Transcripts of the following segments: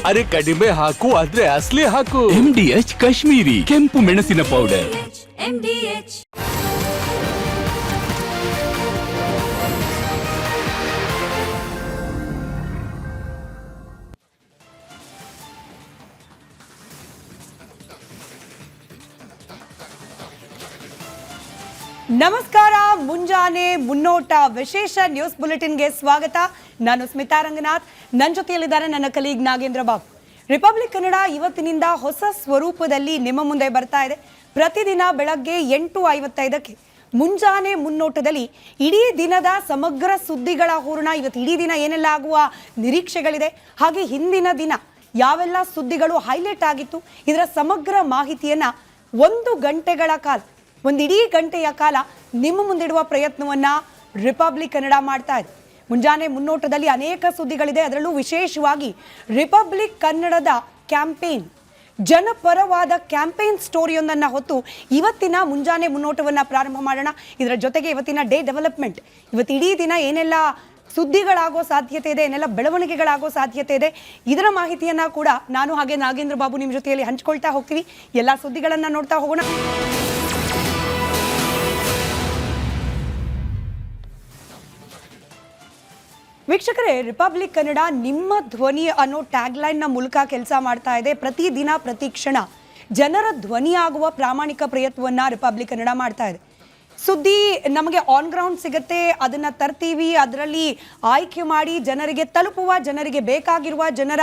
ಅರೆ ಕಡಿಮೆ ಹಾಕು ಆದ್ರೆ ಅಸಲಿ ಹಾಕು. MDH ಕಾಶ್ಮೀರಿ ಕೆಂಪು ಮೆಣಸಿನ ಪೌಡರ್. MDH ನಮಸ್ಕಾರ. ಮುಂಜಾನೆ ಮುನ್ನೋಟ ವಿಶೇಷ ನ್ಯೂಸ್ ಬುಲೆಟಿನ್ಗೆ ಸ್ವಾಗತ. ನಾನು ಸ್ಮಿತಾ ರಂಗನಾಥ್. ನನ್ನ ಜೊತೆಯಲ್ಲಿದ್ದಾರೆ ನನ್ನ ಕಲೀಗ್ ನಾಗೇಂದ್ರ ಬಾಬು. ರಿಪಬ್ಲಿಕ್ ಕನ್ನಡ ಇವತ್ತಿನಿಂದ ಹೊಸ ಸ್ವರೂಪದಲ್ಲಿ ನಿಮ್ಮ ಮುಂದೆ ಬರ್ತಾ ಇದೆ. ಪ್ರತಿದಿನ ಬೆಳಗ್ಗೆ 8:55ಕ್ಕೆ ಮುಂಜಾನೆ ಮುನ್ನೋಟದಲ್ಲಿ ಇಡೀ ದಿನದ ಸಮಗ್ರ ಸುದ್ದಿಗಳ ಹೂರಣ. ಇವತ್ತು ಇಡೀ ದಿನ ಏನೆಲ್ಲ ಆಗುವ ನಿರೀಕ್ಷೆಗಳಿದೆ, ಹಾಗೆ ಹಿಂದಿನ ದಿನ ಯಾವೆಲ್ಲ ಸುದ್ದಿಗಳು ಹೈಲೈಟ್ ಆಗಿತ್ತು, ಇದರ ಸಮಗ್ರ ಮಾಹಿತಿಯನ್ನ 1 ಗಂಟೆಗಳ ಕಾಲ, ಒಂದಿಡೀ ಗಂಟೆಯ ಕಾಲ ನಿಮ್ಮ ಮುಂದಿಡುವ ಪ್ರಯತ್ನವನ್ನ ರಿಪಬ್ಲಿಕ್ ಕನ್ನಡ ಮಾಡ್ತಾ ಇದೆ. ಮುಂಜಾನೆ ಮುನ್ನೋಟದಲ್ಲಿ ಅನೇಕ ಸುದ್ದಿಗಳಿದೆ. ಅದರಲ್ಲೂ ವಿಶೇಷವಾಗಿ ರಿಪಬ್ಲಿಕ್ ಕನ್ನಡದ ಕ್ಯಾಂಪೇನ್, ಜನಪರವಾದ ಕ್ಯಾಂಪೇನ್ ಸ್ಟೋರಿಯೊಂದನ್ನು ಹೊತ್ತು ಇವತ್ತಿನ ಮುಂಜಾನೆ ಮುನ್ನೋಟವನ್ನು ಪ್ರಾರಂಭ ಮಾಡೋಣ. ಇದರ ಜೊತೆಗೆ ಇವತ್ತಿನ ಡೇ ಡೆವಲಪ್ಮೆಂಟ್, ಇವತ್ತು ಇಡೀ ದಿನ ಏನೆಲ್ಲ ಸುದ್ದಿಗಳಾಗೋ ಸಾಧ್ಯತೆ ಇದೆ, ಏನೆಲ್ಲ ಬೆಳವಣಿಗೆಗಳಾಗೋ ಸಾಧ್ಯತೆ ಇದೆ, ಇದರ ಮಾಹಿತಿಯನ್ನು ಕೂಡ ನಾನು ಹಾಗೆ ನಾಗೇಂದ್ರ ಬಾಬು ನಿಮ್ಮ ಜೊತೆಯಲ್ಲಿ ಹಂಚ್ಕೊಳ್ತಾ ಹೋಗ್ತೀವಿ. ಎಲ್ಲ ಸುದ್ದಿಗಳನ್ನು ನೋಡ್ತಾ ಹೋಗೋಣ. ವೀಕ್ಷಕರೇ, ರಿಪಬ್ಲಿಕ್ ಕನ್ನಡ ನಿಮ್ಮ ಧ್ವನಿ ಅನ್ನೋ ಟ್ಯಾಗ್ಲೈನ್ನ ಮೂಲಕ ಕೆಲಸ ಮಾಡ್ತಾ ಇದೆ. ಪ್ರತಿದಿನ ಪ್ರತಿ ಕ್ಷಣ ಜನರ ಧ್ವನಿಯಾಗುವ ಪ್ರಾಮಾಣಿಕ ಪ್ರಯತ್ನವನ್ನು ರಿಪಬ್ಲಿಕ್ ಕನ್ನಡ ಮಾಡ್ತಾ ಇದೆ. ಸುದ್ದಿ ನಮಗೆ ಆನ್ ಗ್ರೌಂಡ್ ಸಿಗುತ್ತೆ, ಅದನ್ನು ತರ್ತೀವಿ, ಅದರಲ್ಲಿ ಆಯ್ಕೆ ಮಾಡಿ ಜನರಿಗೆ ತಲುಪುವ, ಜನರಿಗೆ ಬೇಕಾಗಿರುವ ಜನರ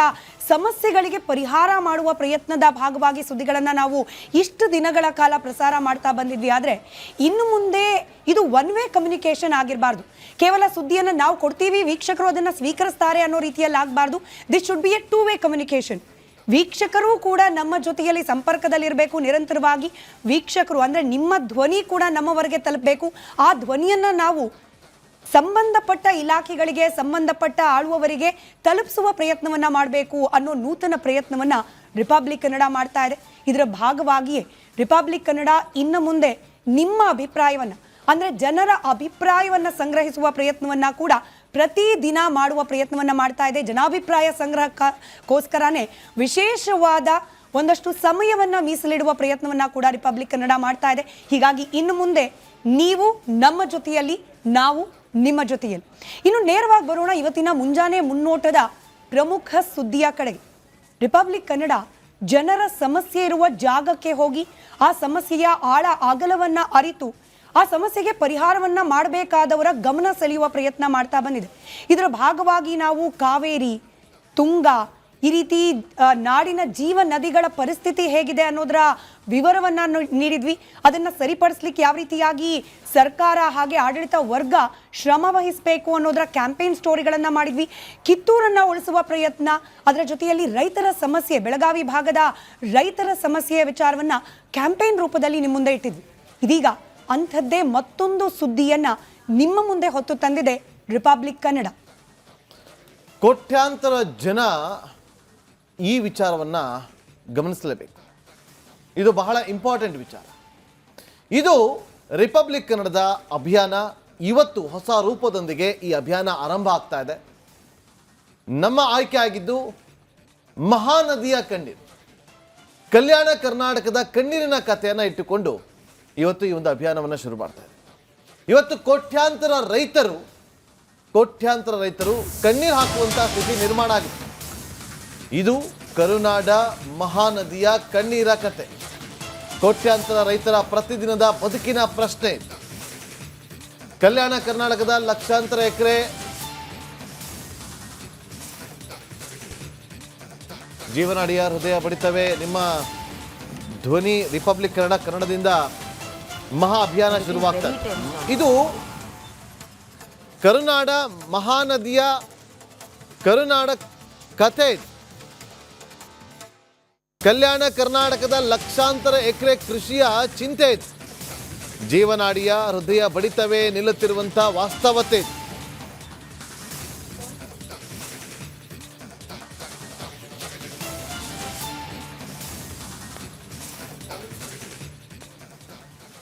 ಸಮಸ್ಯೆಗಳಿಗೆ ಪರಿಹಾರ ಮಾಡುವ ಪ್ರಯತ್ನದ ಭಾಗವಾಗಿ ಸುದ್ದಿಗಳನ್ನು ನಾವು ಇಷ್ಟು ದಿನಗಳ ಕಾಲ ಪ್ರಸಾರ ಮಾಡ್ತಾ ಬಂದಿದ್ವಿ. ಆದರೆ ಇನ್ನು ಮುಂದೆ ಇದು ಒನ್ ವೇ ಕಮ್ಯುನಿಕೇಷನ್ ಆಗಿರಬಾರ್ದು. ಕೇವಲ ಸುದ್ದಿಯನ್ನು ನಾವು ಕೊಡ್ತೀವಿ, ವೀಕ್ಷಕರು ಅದನ್ನು ಸ್ವೀಕರಿಸ್ತಾರೆ ಅನ್ನೋ ರೀತಿಯಲ್ಲಿ ಆಗಬಾರ್ದು. This should be A 2 way communication. ವೀಕ್ಷಕರು ಕೂಡ ನಮ್ಮ ಜೊತೆಯಲ್ಲಿ ಸಂಪರ್ಕದಲ್ಲಿರಬೇಕು ನಿರಂತರವಾಗಿ. ವೀಕ್ಷಕರು ಅಂದರೆ ನಿಮ್ಮ ಧ್ವನಿ ಕೂಡ ನಮ್ಮವರೆಗೆ ತಲುಪಬೇಕು. ಆ ಧ್ವನಿಯನ್ನು ನಾವು ಸಂಬಂಧಪಟ್ಟ ಇಲಾಖೆಗಳಿಗೆ, ಸಂಬಂಧಪಟ್ಟ ಆಳುವವರಿಗೆ ತಲುಪಿಸುವ ಪ್ರಯತ್ನವನ್ನು ಮಾಡಬೇಕು ಅನ್ನೋ ನೂತನ ಪ್ರಯತ್ನವನ್ನು ರಿಪಬ್ಲಿಕ್ ಕನ್ನಡ ಮಾಡ್ತಾ ಇದೆ. ಇದರ ಭಾಗವಾಗಿಯೇ ರಿಪಬ್ಲಿಕ್ ಕನ್ನಡ ಇನ್ನು ಮುಂದೆ ನಿಮ್ಮ ಅಭಿಪ್ರಾಯವನ್ನು, ಅಂದರೆ ಜನರ ಅಭಿಪ್ರಾಯವನ್ನು ಸಂಗ್ರಹಿಸುವ ಪ್ರಯತ್ನವನ್ನು ಕೂಡ ಪ್ರತಿದಿನ ಮಾಡುವ ಪ್ರಯತ್ನವನ್ನು ಮಾಡ್ತಾ ಇದೆ. ಜನಾಭಿಪ್ರಾಯ ಸಂಗ್ರಹಕ್ಕೋಸ್ಕರನೇ ವಿಶೇಷವಾದ ಒಂದಷ್ಟು ಸಮಯವನ್ನು ಮೀಸಲಿಡುವ ಪ್ರಯತ್ನವನ್ನು ಕೂಡ ರಿಪಬ್ಲಿಕ್ ಕನ್ನಡ ಮಾಡ್ತಾ ಇದೆ. ಹೀಗಾಗಿ ಇನ್ನು ಮುಂದೆ ನೀವು ನಮ್ಮ ಜೊತೆಯಲ್ಲಿ, ನಾವು ನಿಮ್ಮ ಜೊತೆಯಲ್ಲಿ. ಇನ್ನು ನೇರವಾಗಿ ಬರೋಣ ಇವತ್ತಿನ ಮುಂಜಾನೆ ಮುನ್ನೋಟದ ಪ್ರಮುಖ ಸುದ್ದಿಯ ಕಡೆಗೆ. ರಿಪಬ್ಲಿಕ್ ಕನ್ನಡ ಜನರ ಸಮಸ್ಯೆ ಇರುವ ಜಾಗಕ್ಕೆ ಹೋಗಿ ಆ ಸಮಸ್ಯೆಯ ಆಳ ಅಗಲವನ್ನು ಅರಿತು ಆ ಸಮಸ್ಯೆಗೆ ಪರಿಹಾರವನ್ನು ಮಾಡಬೇಕಾದವರ ಗಮನ ಸೆಳೆಯುವ ಪ್ರಯತ್ನ ಮಾಡ್ತಾ ಬಂದಿದೆ. ಇದರ ಭಾಗವಾಗಿ ನಾವು ಕಾವೇರಿ, ತುಂಗಾ, ಈ ರೀತಿ ನಾಡಿನ ಜೀವ ನದಿಗಳ ಪರಿಸ್ಥಿತಿ ಹೇಗಿದೆ ಅನ್ನೋದರ ವಿವರವನ್ನು ನೀಡಿದ್ವಿ. ಅದನ್ನು ಸರಿಪಡಿಸ್ಲಿಕ್ಕೆ ಯಾವ ರೀತಿಯಾಗಿ ಸರ್ಕಾರ ಹಾಗೆ ಆಡಳಿತ ವರ್ಗ ಶ್ರಮ ವಹಿಸಬೇಕು ಅನ್ನೋದರ ಕ್ಯಾಂಪೇನ್ ಸ್ಟೋರಿಗಳನ್ನು ಮಾಡಿದ್ವಿ. ಕಿತ್ತೂರನ್ನು ಉಳಿಸುವ ಪ್ರಯತ್ನ, ಅದರ ಜೊತೆಯಲ್ಲಿ ರೈತರ ಸಮಸ್ಯೆ, ಬೆಳಗಾವಿ ಭಾಗದ ರೈತರ ಸಮಸ್ಯೆಯ ವಿಚಾರವನ್ನು ಕ್ಯಾಂಪೇನ್ ರೂಪದಲ್ಲಿ ನಿಮ್ಮ ಮುಂದೆ ಇಟ್ಟಿದ್ವಿ. ಇದೀಗ ಅಂಥದ್ದೇ ಮತ್ತೊಂದು ಸುದ್ದಿಯನ್ನ ನಿಮ್ಮ ಮುಂದೆ ಹೊತ್ತು ತಂದಿದೆ ರಿಪಬ್ಲಿಕ್ ಕನ್ನಡ. ಕೋಟ್ಯಾಂತರ ಜನ ಈ ವಿಚಾರವನ್ನು ಗಮನಿಸಲೇಬೇಕು. ಇದು ಬಹಳ ಇಂಪಾರ್ಟೆಂಟ್ ವಿಚಾರ. ಇದು ರಿಪಬ್ಲಿಕ್ ಕನ್ನಡದ ಅಭಿಯಾನ. ಇವತ್ತು ಹೊಸ ರೂಪದೊಂದಿಗೆ ಈ ಅಭಿಯಾನ ಆರಂಭ ಆಗ್ತಾ ಇದೆ. ನಮ್ಮ ಆಯ್ಕೆ ಆಗಿದ್ದು ಮಹಾನದಿಯ ಕಣ್ಣೀರು, ಕಲ್ಯಾಣ ಕರ್ನಾಟಕದ ಕಣ್ಣೀರಿನ ಕಥೆಯನ್ನು ಇಟ್ಟುಕೊಂಡು ಇವತ್ತು ಈ ಒಂದು ಅಭಿಯಾನವನ್ನು ಶುರು ಮಾಡ್ತಾ ಇದೆ. ಇವತ್ತು ಕೋಟ್ಯಾಂತರ ರೈತರು ಕಣ್ಣೀರು ಹಾಕುವಂಥ ಸ್ಥಿತಿ ನಿರ್ಮಾಣ ಆಗಿದೆ. ಇದು ಕರುನಾಡ ಮಹಾನದಿಯ ಕಣ್ಣೀರ ಕತೆ. ಕೋಟ್ಯಾಂತರ ರೈತರ ಪ್ರತಿದಿನದ ಬದುಕಿನ ಪ್ರಶ್ನೆ. ಕಲ್ಯಾಣ ಕರ್ನಾಟಕದ ಲಕ್ಷಾಂತರ ಎಕರೆ ಜೀವನಾಡಿಯ ಹೃದಯ ಬಡಿತವೆ. ನಿಮ್ಮ ಧ್ವನಿ ರಿಪಬ್ಲಿಕ್ ಕನ್ನಡ, ಕನ್ನಡದಿಂದ ಮಹಾ ಅಭಿಯಾನ ಶುರುವಾಗ್ತದೆ. ಇದು ಕರುನಾಡ ಮಹಾನದಿಯ ಕರುನಾಡ ಕಥೆ. ಕಲ್ಯಾಣ ಕರ್ನಾಟಕದ ಲಕ್ಷಾಂತರ ಎಕರೆ ಕೃಷಿಯ ಚಿಂತೆ. ಜೀವನಾಡಿಯ ಹೃದಯ ಬಡಿತವೇ ನಿಲ್ಲುತ್ತಿರುವಂಥ ವಾಸ್ತವತೆ.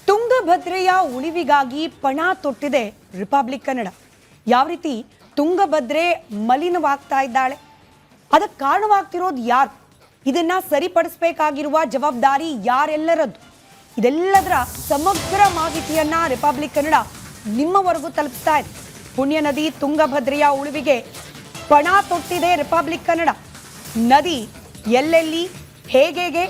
ತುಂಗಭದ್ರೆಯ ಉಳಿವಿಗಾಗಿ ಪಣ ತೊಟ್ಟಿದೆ ರಿಪಬ್ಲಿಕ್ ಕನ್ನಡ. ಯಾವ ರೀತಿ ತುಂಗಭದ್ರೆ ಮಲಿನವಾಗ್ತಾ ಇದ್ದಾಳೆ, ಅದಕ್ಕೆ ಕಾರಣವಾಗ್ತಿರೋದು ಯಾರು? ಇದನ್ನ ಸರಿಪಡಿಸಬೇಕಾಗಿರುವ ಜವಾಬ್ದಾರಿ ಯಾರೆಲ್ಲರದ್ದು? ಇದೆಲ್ಲದರ ಸಮಗ್ರ ಮಾಹಿತಿಯನ್ನ ರಿಪಬ್ಲಿಕ್ ಕನ್ನಡ ನಿಮ್ಮವರೆಗೂ ತಲುಪಿಸ್ತಾ ಇದೆ. ಪುಣ್ಯ ನದಿ ತುಂಗಭದ್ರೆಯ ಉಳಿವಿಗೆ ಪಣ ತೊಟ್ಟಿದೆ ರಿಪಬ್ಲಿಕ್ ಕನ್ನಡ. ನದಿ ಎಲ್ಲೆಲ್ಲಿ ಹೇಗೆ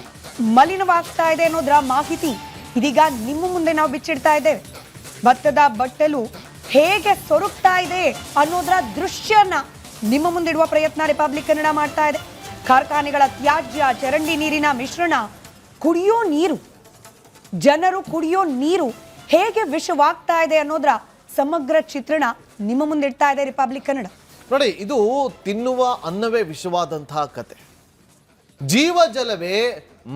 ಮಲಿನವಾಗ್ತಾ ಇದೆ ಅನ್ನೋದರ ಮಾಹಿತಿ ಇದೀಗ ನಿಮ್ಮ ಮುಂದೆ ನಾವು ಬಿಚ್ಚಿಡ್ತಾ ಇದ್ದೇವೆ. ಭತ್ತದ ಬಟ್ಟಲು ಹೇಗೆ ಸೊರಗ್ತಾ ಇದೆ ಅನ್ನೋದರ ದೃಶ್ಯನ ನಿಮ್ಮ ಮುಂದಿಡುವ ಪ್ರಯತ್ನ ರಿಪಬ್ಲಿಕ್ ಕನ್ನಡ ಮಾಡ್ತಾ ಇದೆ. ಕಾರ್ಖಾನೆಗಳ ತ್ಯಾಜ್ಯ, ಚರಂಡಿ ನೀರಿನ ಮಿಶ್ರಣ, ಕುಡಿಯೋ ನೀರು, ಜನರು ಕುಡಿಯೋ ನೀರು ಹೇಗೆ ವಿಷವಾಗ್ತಾ ಇದೆ ಅನ್ನೋದರ ಸಮಗ್ರ ಚಿತ್ರಣ ನಿಮ್ಮ ಮುಂದಿಡ್ತಾ ಇದೆ ರಿಪಬ್ಲಿಕ್ ಕನ್ನಡ. ನೋಡಿ, ಇದು ತಿನ್ನುವ ಅನ್ನವೇ ವಿಷವಾದಂತಹ ಕತೆ. ಜೀವ ಜಲವೇ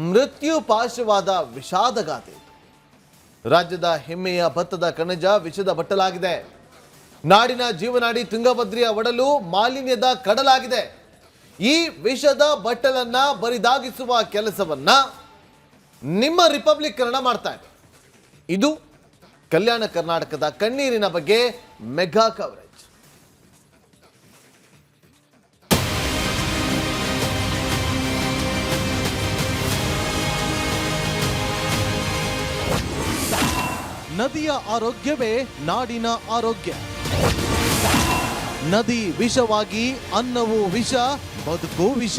ಮೃತ್ಯು ಪಾಶವಾದ ವಿಷಾದಗಾಥೆ. ರಾಜ್ಯದ ಹೆಮ್ಮೆಯ ಭತ್ತದ ಕಣಜ ವಿಷದ ಬಟ್ಟಲಾಗಿದೆ. ನಾಡಿನ ಜೀವನಾಡಿ ತುಂಗಭದ್ರೆಯ ಒಡಲು ಮಾಲಿನ್ಯದ ಕಡಲಾಗಿದೆ. ಈ ವಿಷದ ಬಟ್ಟಲನ್ನ ಬರಿದಾಗಿಸುವ ಕೆಲಸವನ್ನ ನಿಮ್ಮ ರಿಪಬ್ಲಿಕ್ ಕನ್ನಡ ಮಾಡ್ತಾ ಇದೆ. ಇದು ಕಲ್ಯಾಣ ಕರ್ನಾಟಕದ ಕಣ್ಣೀರಿನ ಬಗ್ಗೆ ಮೆಗಾ ಕವರೇಜ್. ನದಿಯ ಆರೋಗ್ಯವೇ ನಾಡಿನ ಆರೋಗ್ಯ. ನದಿ ವಿಷವಾಗಿ ಅನ್ನವೂ ವಿಷ, ಬದುಕು ವಿಷ.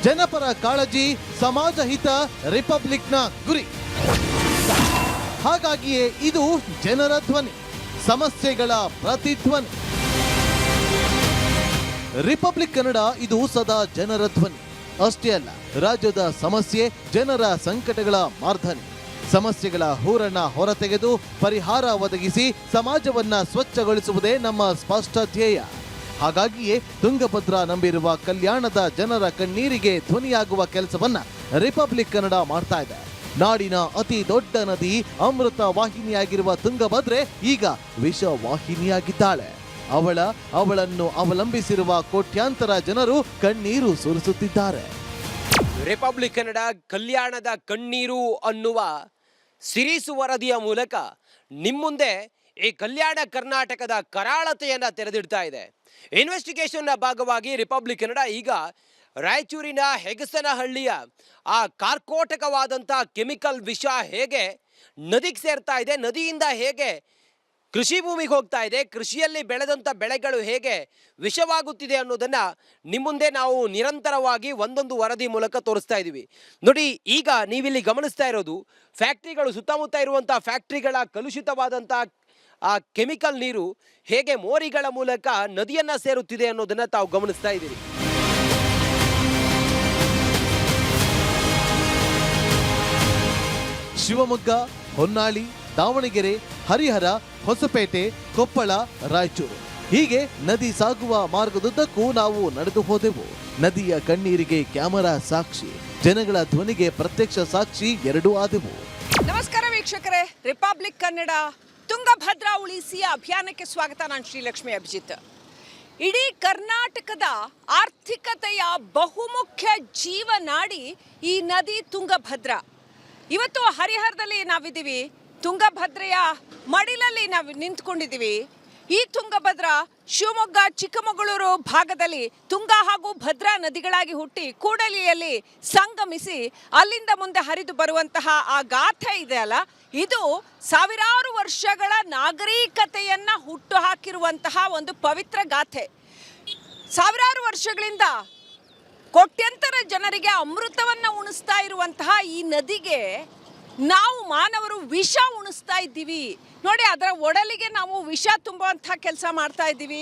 ಜನಪರ ಕಾಳಜಿ, ಸಮಾಜ ಹಿತ ರಿಪಬ್ಲಿಕ್ನ ಗುರಿ. ಹಾಗಾಗಿಯೇ ಇದು ಜನರ ಧ್ವನಿ, ಸಮಸ್ಯೆಗಳ ಪ್ರತಿಧ್ವನಿ. ರಿಪಬ್ಲಿಕ್ ಕನ್ನಡ ಇದು ಸದಾ ಜನರ ಧ್ವನಿ. ಅಷ್ಟೇ ಅಲ್ಲ, ರಾಜ್ಯದ ಸಮಸ್ಯೆ, ಜನರ ಸಂಕಟಗಳ ಮಾರ್ಧನೆ, ಸಮಸ್ಯೆಗಳ ಹೂರಣ ಹೊರತೆಗೆದು ಪರಿಹಾರ ಒದಗಿಸಿ ಸಮಾಜವನ್ನ ಸ್ವಚ್ಛಗೊಳಿಸುವುದೇ ನಮ್ಮ ಸ್ಪಷ್ಟ ಧ್ಯೇಯ. ಹಾಗಾಗಿಯೇ ತುಂಗಭದ್ರಾ ನಂಬಿರುವ ಕಲ್ಯಾಣದ ಜನರ ಕಣ್ಣೀರಿಗೆ ಧ್ವನಿಯಾಗುವ ಕೆಲಸವನ್ನ ರಿಪಬ್ಲಿಕ್ ಕನ್ನಡ ಮಾಡ್ತಾ ಇದೆ. ನಾಡಿನ ಅತಿ ದೊಡ್ಡ ನದಿ, ಅಮೃತ ವಾಹಿನಿಯಾಗಿರುವ ತುಂಗಭದ್ರೆ ಈಗ ವಿಷ ವಾಹಿನಿಯಾಗಿದ್ದಾಳೆ. ಅವಳನ್ನು ಅವಲಂಬಿಸಿರುವ ಕೋಟ್ಯಾಂತರ ಜನರು ಕಣ್ಣೀರು ಸುರಿಸುತ್ತಿದ್ದಾರೆ. ರಿಪಬ್ಲಿಕ್ ಕನ್ನಡ ಕಲ್ಯಾಣದ ಕಣ್ಣೀರು ಅನ್ನುವ ಸಿರೀಸ್ ವರದಿಯ ಮೂಲಕ ನಿಮ್ಮುಂದೆ ಈ ಕಲ್ಯಾಣ ಕರ್ನಾಟಕದ ಕರಾಳತೆಯನ್ನು ತೆರೆದಿಡ್ತಾ ಇದೆ. ಇನ್ವೆಸ್ಟಿಗೇಷನ್ನ ಭಾಗವಾಗಿ ರಿಪಬ್ಲಿಕ್ ಕನ್ನಡ ಈಗ ರಾಯಚೂರಿನ ಹೆಗಸನಹಳ್ಳಿಯ ಆ ಕಾರ್ಕೋಟಕವಾದಂಥ ಕೆಮಿಕಲ್ ವಿಷ ಹೇಗೆ ನದಿಗೆ ಸೇರ್ತಾ ಇದೆ, ನದಿಯಿಂದ ಹೇಗೆ ಕೃಷಿ ಭೂಮಿಗೆ ಹೋಗ್ತಾ ಇದೆ, ಕೃಷಿಯಲ್ಲಿ ಬೆಳೆದಂಥ ಬೆಳೆಗಳು ಹೇಗೆ ವಿಷವಾಗುತ್ತಿದೆ ಅನ್ನೋದನ್ನು ನಿಮ್ಮ ಮುಂದೆ ನಾವು ನಿರಂತರವಾಗಿ ಒಂದೊಂದು ವರದಿ ಮೂಲಕ ತೋರಿಸ್ತಾ ಇದ್ದೀವಿ. ನೋಡಿ, ಈಗ ನೀವಿಲ್ಲಿ ಗಮನಿಸ್ತಾ ಇರೋದು ಫ್ಯಾಕ್ಟ್ರಿಗಳು, ಸುತ್ತಮುತ್ತ ಇರುವಂಥ ಫ್ಯಾಕ್ಟ್ರಿಗಳ ಕಲುಷಿತವಾದಂಥ ಆ ಕೆಮಿಕಲ್ ನೀರು ಹೇಗೆ ಮೋರಿಗಳ ಮೂಲಕ ನದಿಯನ್ನು ಸೇರುತ್ತಿದೆ ಅನ್ನೋದನ್ನು ತಾವು ಗಮನಿಸ್ತಾ ಇದ್ದೀರಿ. ಶಿವಮೊಗ್ಗ, ಹೊನ್ನಾಳಿ, ದಾವಣಗೆರೆ, ಹರಿಹರ, ಹೊಸಪೇಟೆ, ಕೊಪ್ಪಳ, ರಾಯಚೂರು ಹೀಗೆ ನದಿ ಸಾಗುವ ಮಾರ್ಗದುದ್ದಕ್ಕೂ ನಾವು ನಡೆದು ಹೋದೆವು. ನದಿಯ ಕಣ್ಣೀರಿಗೆ ಕ್ಯಾಮರಾ ಸಾಕ್ಷಿ, ಜನಗಳ ಧ್ವನಿಗೆ ಪ್ರತ್ಯಕ್ಷ ಸಾಕ್ಷಿ ಎರಡೂ ಆದೆವು. ನಮಸ್ಕಾರ ವೀಕ್ಷಕರೇ, ರಿಪಬ್ಲಿಕ್ ಕನ್ನಡ ತುಂಗಭದ್ರಾ ಉಳಿಸಿ ಅಭಿಯಾನಕ್ಕೆ ಸ್ವಾಗತ. ನಾನು ಶ್ರೀಲಕ್ಷ್ಮಿ ಅಭಿಜಿತ್. ಇಡೀ ಕರ್ನಾಟಕದ ಆರ್ಥಿಕತೆಯ ಬಹುಮುಖ್ಯ ಜೀವನಾಡಿ ಈ ನದಿ ತುಂಗಭದ್ರಾ. ಇವತ್ತು ಹರಿಹರದಲ್ಲಿ ನಾವಿದ್ದೀವಿ, ತುಂಗಭದ್ರೆಯ ಮಡಿಲಲ್ಲಿ ನಾವು ನಿಂತ್ಕೊಂಡಿದ್ದೀವಿ. ಈ ತುಂಗಭದ್ರಾ ಶಿವಮೊಗ್ಗ, ಚಿಕ್ಕಮಗಳೂರು ಭಾಗದಲ್ಲಿ ತುಂಗಾ ಹಾಗೂ ಭದ್ರಾ ನದಿಗಳಾಗಿ ಹುಟ್ಟಿ ಕೂಡಲಿಯಲ್ಲಿ ಸಂಗಮಿಸಿ ಅಲ್ಲಿಂದ ಮುಂದೆ ಹರಿದು ಬರುವಂತಹ ಆ ಗಾಥೆ ಇದೆ ಅಲ್ಲ, ಇದು ಸಾವಿರಾರು ವರ್ಷಗಳ ನಾಗರಿಕತೆಯನ್ನ ಹುಟ್ಟು ಹಾಕಿರುವಂತಹ ಒಂದು ಪವಿತ್ರ ಗಾಥೆ. ಸಾವಿರಾರು ವರ್ಷಗಳಿಂದ ಕೋಟ್ಯಂತರ ಜನರಿಗೆ ಅಮೃತವನ್ನ ಉಣಿಸ್ತಾ ಇರುವಂತಹ ಈ ನದಿಗೆ ನಾವು ಮಾನವರು ವಿಷ ಉಣಿಸ್ತಾ ಇದ್ದೀವಿ. ನೋಡಿ, ಅದರ ಒಡಲಿಗೆ ನಾವು ವಿಷ ತುಂಬುವಂಥ ಕೆಲಸ ಮಾಡ್ತಾ ಇದ್ದೀವಿ.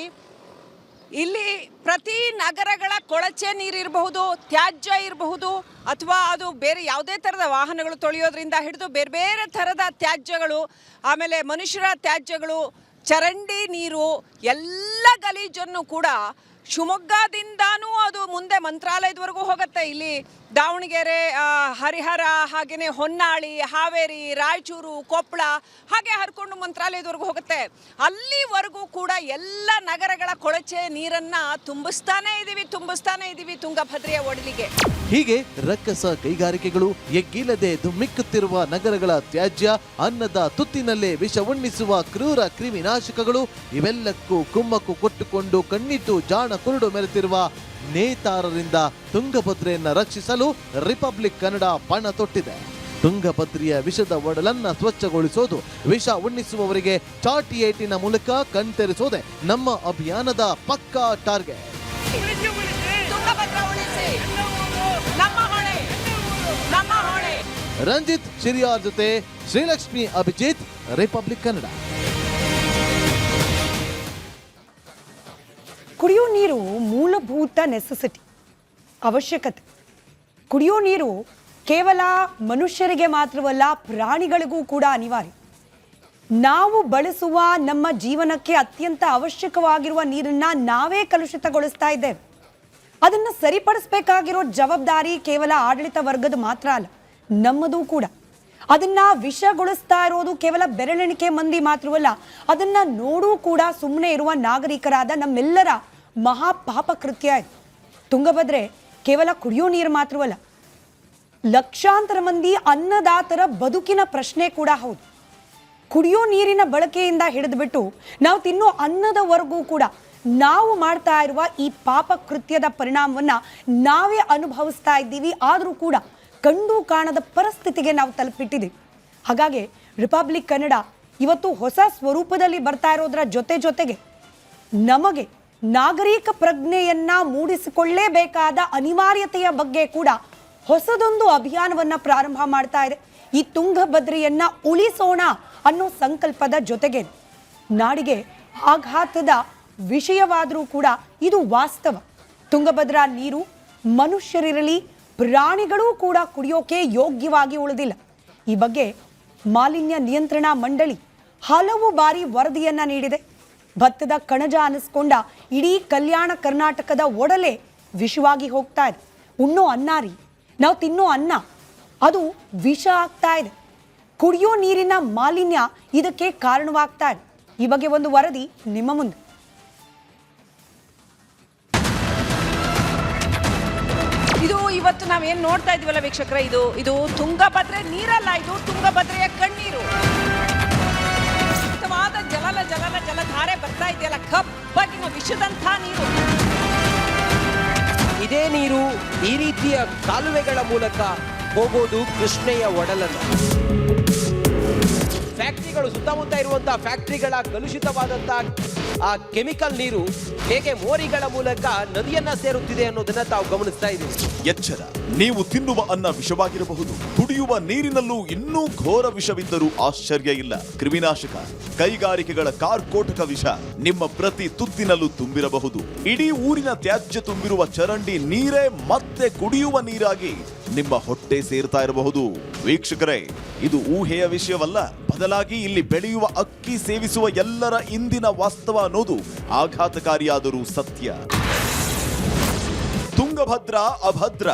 ಇಲ್ಲಿ ಪ್ರತಿ ನಗರಗಳ ಕೊಳಚೆ ನೀರಿರಬಹುದು, ತ್ಯಾಜ್ಯ ಇರಬಹುದು, ಅಥವಾ ಅದು ಬೇರೆ ಯಾವುದೇ ಥರದ ವಾಹನಗಳು ತೊಳೆಯೋದ್ರಿಂದ ಹಿಡಿದು ಬೇರೆ ಬೇರೆ ಥರದ ತ್ಯಾಜ್ಯಗಳು, ಆಮೇಲೆ ಮನುಷ್ಯರ ತ್ಯಾಜ್ಯಗಳು, ಚರಂಡಿ ನೀರು, ಎಲ್ಲ ಗಲೀಜನ್ನು ಕೂಡ ಶಿವಮೊಗ್ಗದಿಂದಾನೂ ಅದು ಮುಂದೆ ಮಂತ್ರಾಲಯದವರೆಗೂ ಹೋಗುತ್ತೆ. ಇಲ್ಲಿ ದಾವಣಗೆರೆ, ಹರಿಹರ, ಹಾಗೆಯೇ ಹೊನ್ನಾಳಿ, ಹಾವೇರಿ, ರಾಯಚೂರು, ಕೊಪ್ಪಳ, ಹಾಗೆ ಹರ್ಕೊಂಡು ಮಂತ್ರಾಲಯದವರೆಗೂ ಹೋಗುತ್ತೆ. ಅಲ್ಲಿವರೆಗೂ ಕೂಡ ಎಲ್ಲ ನಗರಗಳ ಕೊಳಚೆ ನೀರನ್ನ ತುಂಬಿಸ್ತಾನೆ ಇದ್ದೀವಿ ತುಂಗಭದ್ರೆಯ ಒಡಲಿಗೆ. ಹೀಗೆ ರಕ್ಕಸ ಕೈಗಾರಿಕೆಗಳು, ಎಗ್ಗಿಲ್ಲದೆ ಧುಮ್ಮಿಕ್ಕುತ್ತಿರುವ ನಗರಗಳ ತ್ಯಾಜ್ಯ, ಅನ್ನದ ತುತ್ತಿನಲ್ಲೇ ವಿಷ ಉಣ್ಣಿಸುವ ಕ್ರೂರ ಕ್ರಿಮಿನಾಶಕಗಳು ಇವೆಲ್ಲಕ್ಕೂ ಕುಮ್ಮಕ್ಕು ಕೊಟ್ಟುಕೊಂಡು ಕಣ್ಣಿಟ್ಟು ಜಾಣ ಕುರುಡು ಮೆರೆತಿರುವ ನೇತಾರರಿಂದ ತುಂಗಭದ್ರೆಯನ್ನ ರಕ್ಷಿಸಲು ರಿಪಬ್ಲಿಕ್ ಕನ್ನಡ ಪಣ ತೊಟ್ಟಿದೆ. ತುಂಗಭದ್ರೆಯ ವಿಷದ ಒಡಲನ್ನ ಸ್ವಚ್ಛಗೊಳಿಸೋದು, ವಿಷ ಉಣ್ಣಿಸುವವರಿಗೆ ಚಾಟಿ ಏಟಿನ ಮೂಲಕ ಕಣ್ತೆರೆಸೋದೆ ನಮ್ಮ ಅಭಿಯಾನದ ಪಕ್ಕಾ ಟಾರ್ಗೆಟ್. ರಂಜಿತ್ ಶಿರಿಯಾರ್ ಜೊತೆ ಶ್ರೀಲಕ್ಷ್ಮಿ ಅಭಿಜಿತ್, ರಿಪಬ್ಲಿಕ್ ಕನ್ನಡ. ಕುಡಿಯೋ ನೀರು ಮೂಲಭೂತ ನೆಸೆಸಿಟಿ, ಅವಶ್ಯಕತೆ. ಕುಡಿಯೋ ನೀರು ಕೇವಲ ಮನುಷ್ಯರಿಗೆ ಮಾತ್ರವಲ್ಲ, ಪ್ರಾಣಿಗಳಿಗೂ ಕೂಡ ಅನಿವಾರ್ಯ. ನಾವು ಬಳಸುವ ನಮ್ಮ ಜೀವನಕ್ಕೆ ಅತ್ಯಂತ ಅವಶ್ಯಕವಾಗಿರುವ ನೀರನ್ನ ನಾವೇ ಕಲುಷಿತಗೊಳಿಸ್ತಾ ಇದ್ದೇವೆ. ಅದನ್ನು ಸರಿಪಡಿಸಬೇಕಾಗಿರೋ ಜವಾಬ್ದಾರಿ ಕೇವಲ ಆಡಳಿತ ವರ್ಗದ ಮಾತ್ರ ಅಲ್ಲ, ನಮ್ಮದು ಕೂಡ. ಅದನ್ನ ವಿಷಗೊಳಿಸ್ತಾ ಇರೋದು ಕೇವಲ ಬೆರಳೆಣಿಕೆ ಮಂದಿ ಮಾತ್ರವಲ್ಲ, ಅದನ್ನ ನೋಡೂ ಕೂಡ ಸುಮ್ಮನೆ ಇರುವ ನಾಗರಿಕರಾದ ನಮ್ಮೆಲ್ಲರ ಮಹಾಪಾಪ ಕೃತ್ಯ ಇದು. ತುಂಗಭದ್ರೆ ಕೇವಲ ಕುಡಿಯೋ ನೀರು ಮಾತ್ರವಲ್ಲ, ಲಕ್ಷಾಂತರ ಮಂದಿ ಅನ್ನದಾತರ ಬದುಕಿನ ಪ್ರಶ್ನೆ ಕೂಡ ಹೌದು. ಕುಡಿಯೋ ನೀರಿನ ಬಳಕೆಯಿಂದ ಹಿಡಿದುಬಿಟ್ಟು ನಾವು ತಿನ್ನೋ ಅನ್ನದವರೆಗೂ ಕೂಡ ನಾವು ಮಾಡ್ತಾ ಇರುವ ಈ ಪಾಪ ಕೃತ್ಯದ ಪರಿಣಾಮವನ್ನ ನಾವೇ ಅನುಭವಿಸ್ತಾ ಇದ್ದೀವಿ. ಆದರೂ ಕೂಡ ಕಂಡು ಕಾಣದ ಪರಿಸ್ಥಿತಿಗೆ ನಾವು ತಲುಪಿಟ್ಟಿದ್ದೀವಿ. ಹಾಗಾಗಿ ರಿಪಬ್ಲಿಕ್ ಕನ್ನಡ ಇವತ್ತು ಹೊಸ ಸ್ವರೂಪದಲ್ಲಿ ಬರ್ತಾ ಇರೋದ್ರ ಜೊತೆಗೆ ನಮಗೆ ನಾಗರಿಕ ಪ್ರಜ್ಞೆಯನ್ನ ಮೂಡಿಸಿಕೊಳ್ಳೇಬೇಕಾದ ಅನಿವಾರ್ಯತೆಯ ಬಗ್ಗೆ ಕೂಡ ಹೊಸದೊಂದು ಅಭಿಯಾನವನ್ನ ಪ್ರಾರಂಭ ಮಾಡ್ತಾ ಇದೆ. ಈ ತುಂಗಭದ್ರೆಯನ್ನ ಉಳಿಸೋಣ ಅನ್ನೋ ಸಂಕಲ್ಪದ ಜೊತೆಗೆ ನಾಡಿಗೆ ಆಘಾತದ ವಿಷಯವಾದರೂ ಕೂಡ ಇದು ವಾಸ್ತವ. ತುಂಗಭದ್ರಾ ನೀರು ಮನುಷ್ಯರಿರಲಿ ಪ್ರಾಣಿಗಳೂ ಕೂಡ ಕುಡಿಯೋಕೆ ಯೋಗ್ಯವಾಗಿ ಉಳಿದಿಲ್ಲ. ಈ ಬಗ್ಗೆ ಮಾಲಿನ್ಯ ನಿಯಂತ್ರಣ ಮಂಡಳಿ ಹಲವು ಬಾರಿ ವರದಿಯನ್ನ ನೀಡಿದೆ. ಭತ್ತದ ಕಣಜ ಅನ್ನಿಸ್ಕೊಂಡ ಇಡೀ ಕಲ್ಯಾಣ ಕರ್ನಾಟಕದ ಒಡಲೆ ವಿಷವಾಗಿ ಹೋಗ್ತಾ ಇದೆ. ಉಣ್ಣೋ ಅನ್ನ ರೀ, ನಾವು ತಿನ್ನೋ ಅನ್ನ ಅದು ವಿಷ ಆಗ್ತಾ ಇದೆ. ಕುಡಿಯೋ ನೀರಿನ ಮಾಲಿನ್ಯ ಇದಕ್ಕೆ ಕಾರಣವಾಗ್ತಾ ಇದೆ. ಈ ಬಗ್ಗೆ ಒಂದು ವರದಿ ನಿಮ್ಮ ಮುಂದೆ. ಇದು ಇವತ್ತು ನಾವೇನು ನೋಡ್ತಾ ಇದೀವಲ್ಲ ವೀಕ್ಷಕರೇ, ಇದು ತುಂಗಭದ್ರೆ ನೀರಲ್ಲ, ಇದು ತುಂಗಭದ್ರೆಯ ಕಣ್ಣೀರು. ಶುದ್ಧವಾದ ಜಲಧಾರೆ ಬರ್ತಾ ಇದೆಯಲ್ಲ, ಕಪ್ಪಗಿನ ವಿಷದಂಥ ನೀರು. ಇದೇ ನೀರು ಈ ರೀತಿಯ ಕಾಲುವೆಗಳ ಮೂಲಕ ಹೋಗೋದು ಕೃಷ್ಣೆಯ ಒಡಲನ್ನು. ಫ್ಯಾಕ್ಟ್ರಿಗಳು, ಸುತ್ತಮುತ್ತ ಇರುವಂತಹ ಫ್ಯಾಕ್ಟ್ರಿಗಳ ಕಲುಷಿತವಾದಂತಹ ಆ ಕೆಮಿಕಲ್ ನೀರು ಹೇಗೆ ಮೋರಿಗಳ ಮೂಲಕ ನದಿಯನ್ನ ಸೇರುತ್ತಿದೆ ಅನ್ನೋದನ್ನ ತಾವು ಗಮನಿಸ್ತಾ ಇದ್ದೀವಿ. ಎಚ್ಚರ, ನೀವು ತಿನ್ನುವ ಅನ್ನ ವಿಷವಾಗಿರಬಹುದು. ಕುಡಿಯುವ ನೀರಿನಲ್ಲೂ ಇನ್ನೂ ಘೋರ ವಿಷವಿದ್ದರೂ ಆಶ್ಚರ್ಯ ಇಲ್ಲ. ಕ್ರಿಮಿನಾಶಕ, ಕೈಗಾರಿಕೆಗಳ ಕಾರ್ಕೋಟಕ ವಿಷ ನಿಮ್ಮ ಪ್ರತಿ ತುತ್ತಿನಲ್ಲೂ ತುಂಬಿರಬಹುದು. ಇಡೀ ಊರಿನ ತ್ಯಾಜ್ಯ ತುಂಬಿರುವ ಚರಂಡಿ ನೀರೇ ಮತ್ತೆ ಕುಡಿಯುವ ನೀರಾಗಿ ನಿಮ್ಮ ಹೊಟ್ಟೆ ಸೇರ್ತಾ ಇರಬಹುದು. ವೀಕ್ಷಕರೇ, ಇದು ಊಹೆಯ ವಿಷಯವಲ್ಲ, ಬದಲಾಗಿ ಇಲ್ಲಿ ಬೆಳೆಯುವ ಅಕ್ಕಿ ಸೇವಿಸುವ ಎಲ್ಲರ ಇಂದಿನ ವಾಸ್ತವ ಅನ್ನೋದು ಆಘಾತಕಾರಿಯಾದರೂ ಸತ್ಯ. ತುಂಗಭದ್ರಾ ಅಭದ್ರ.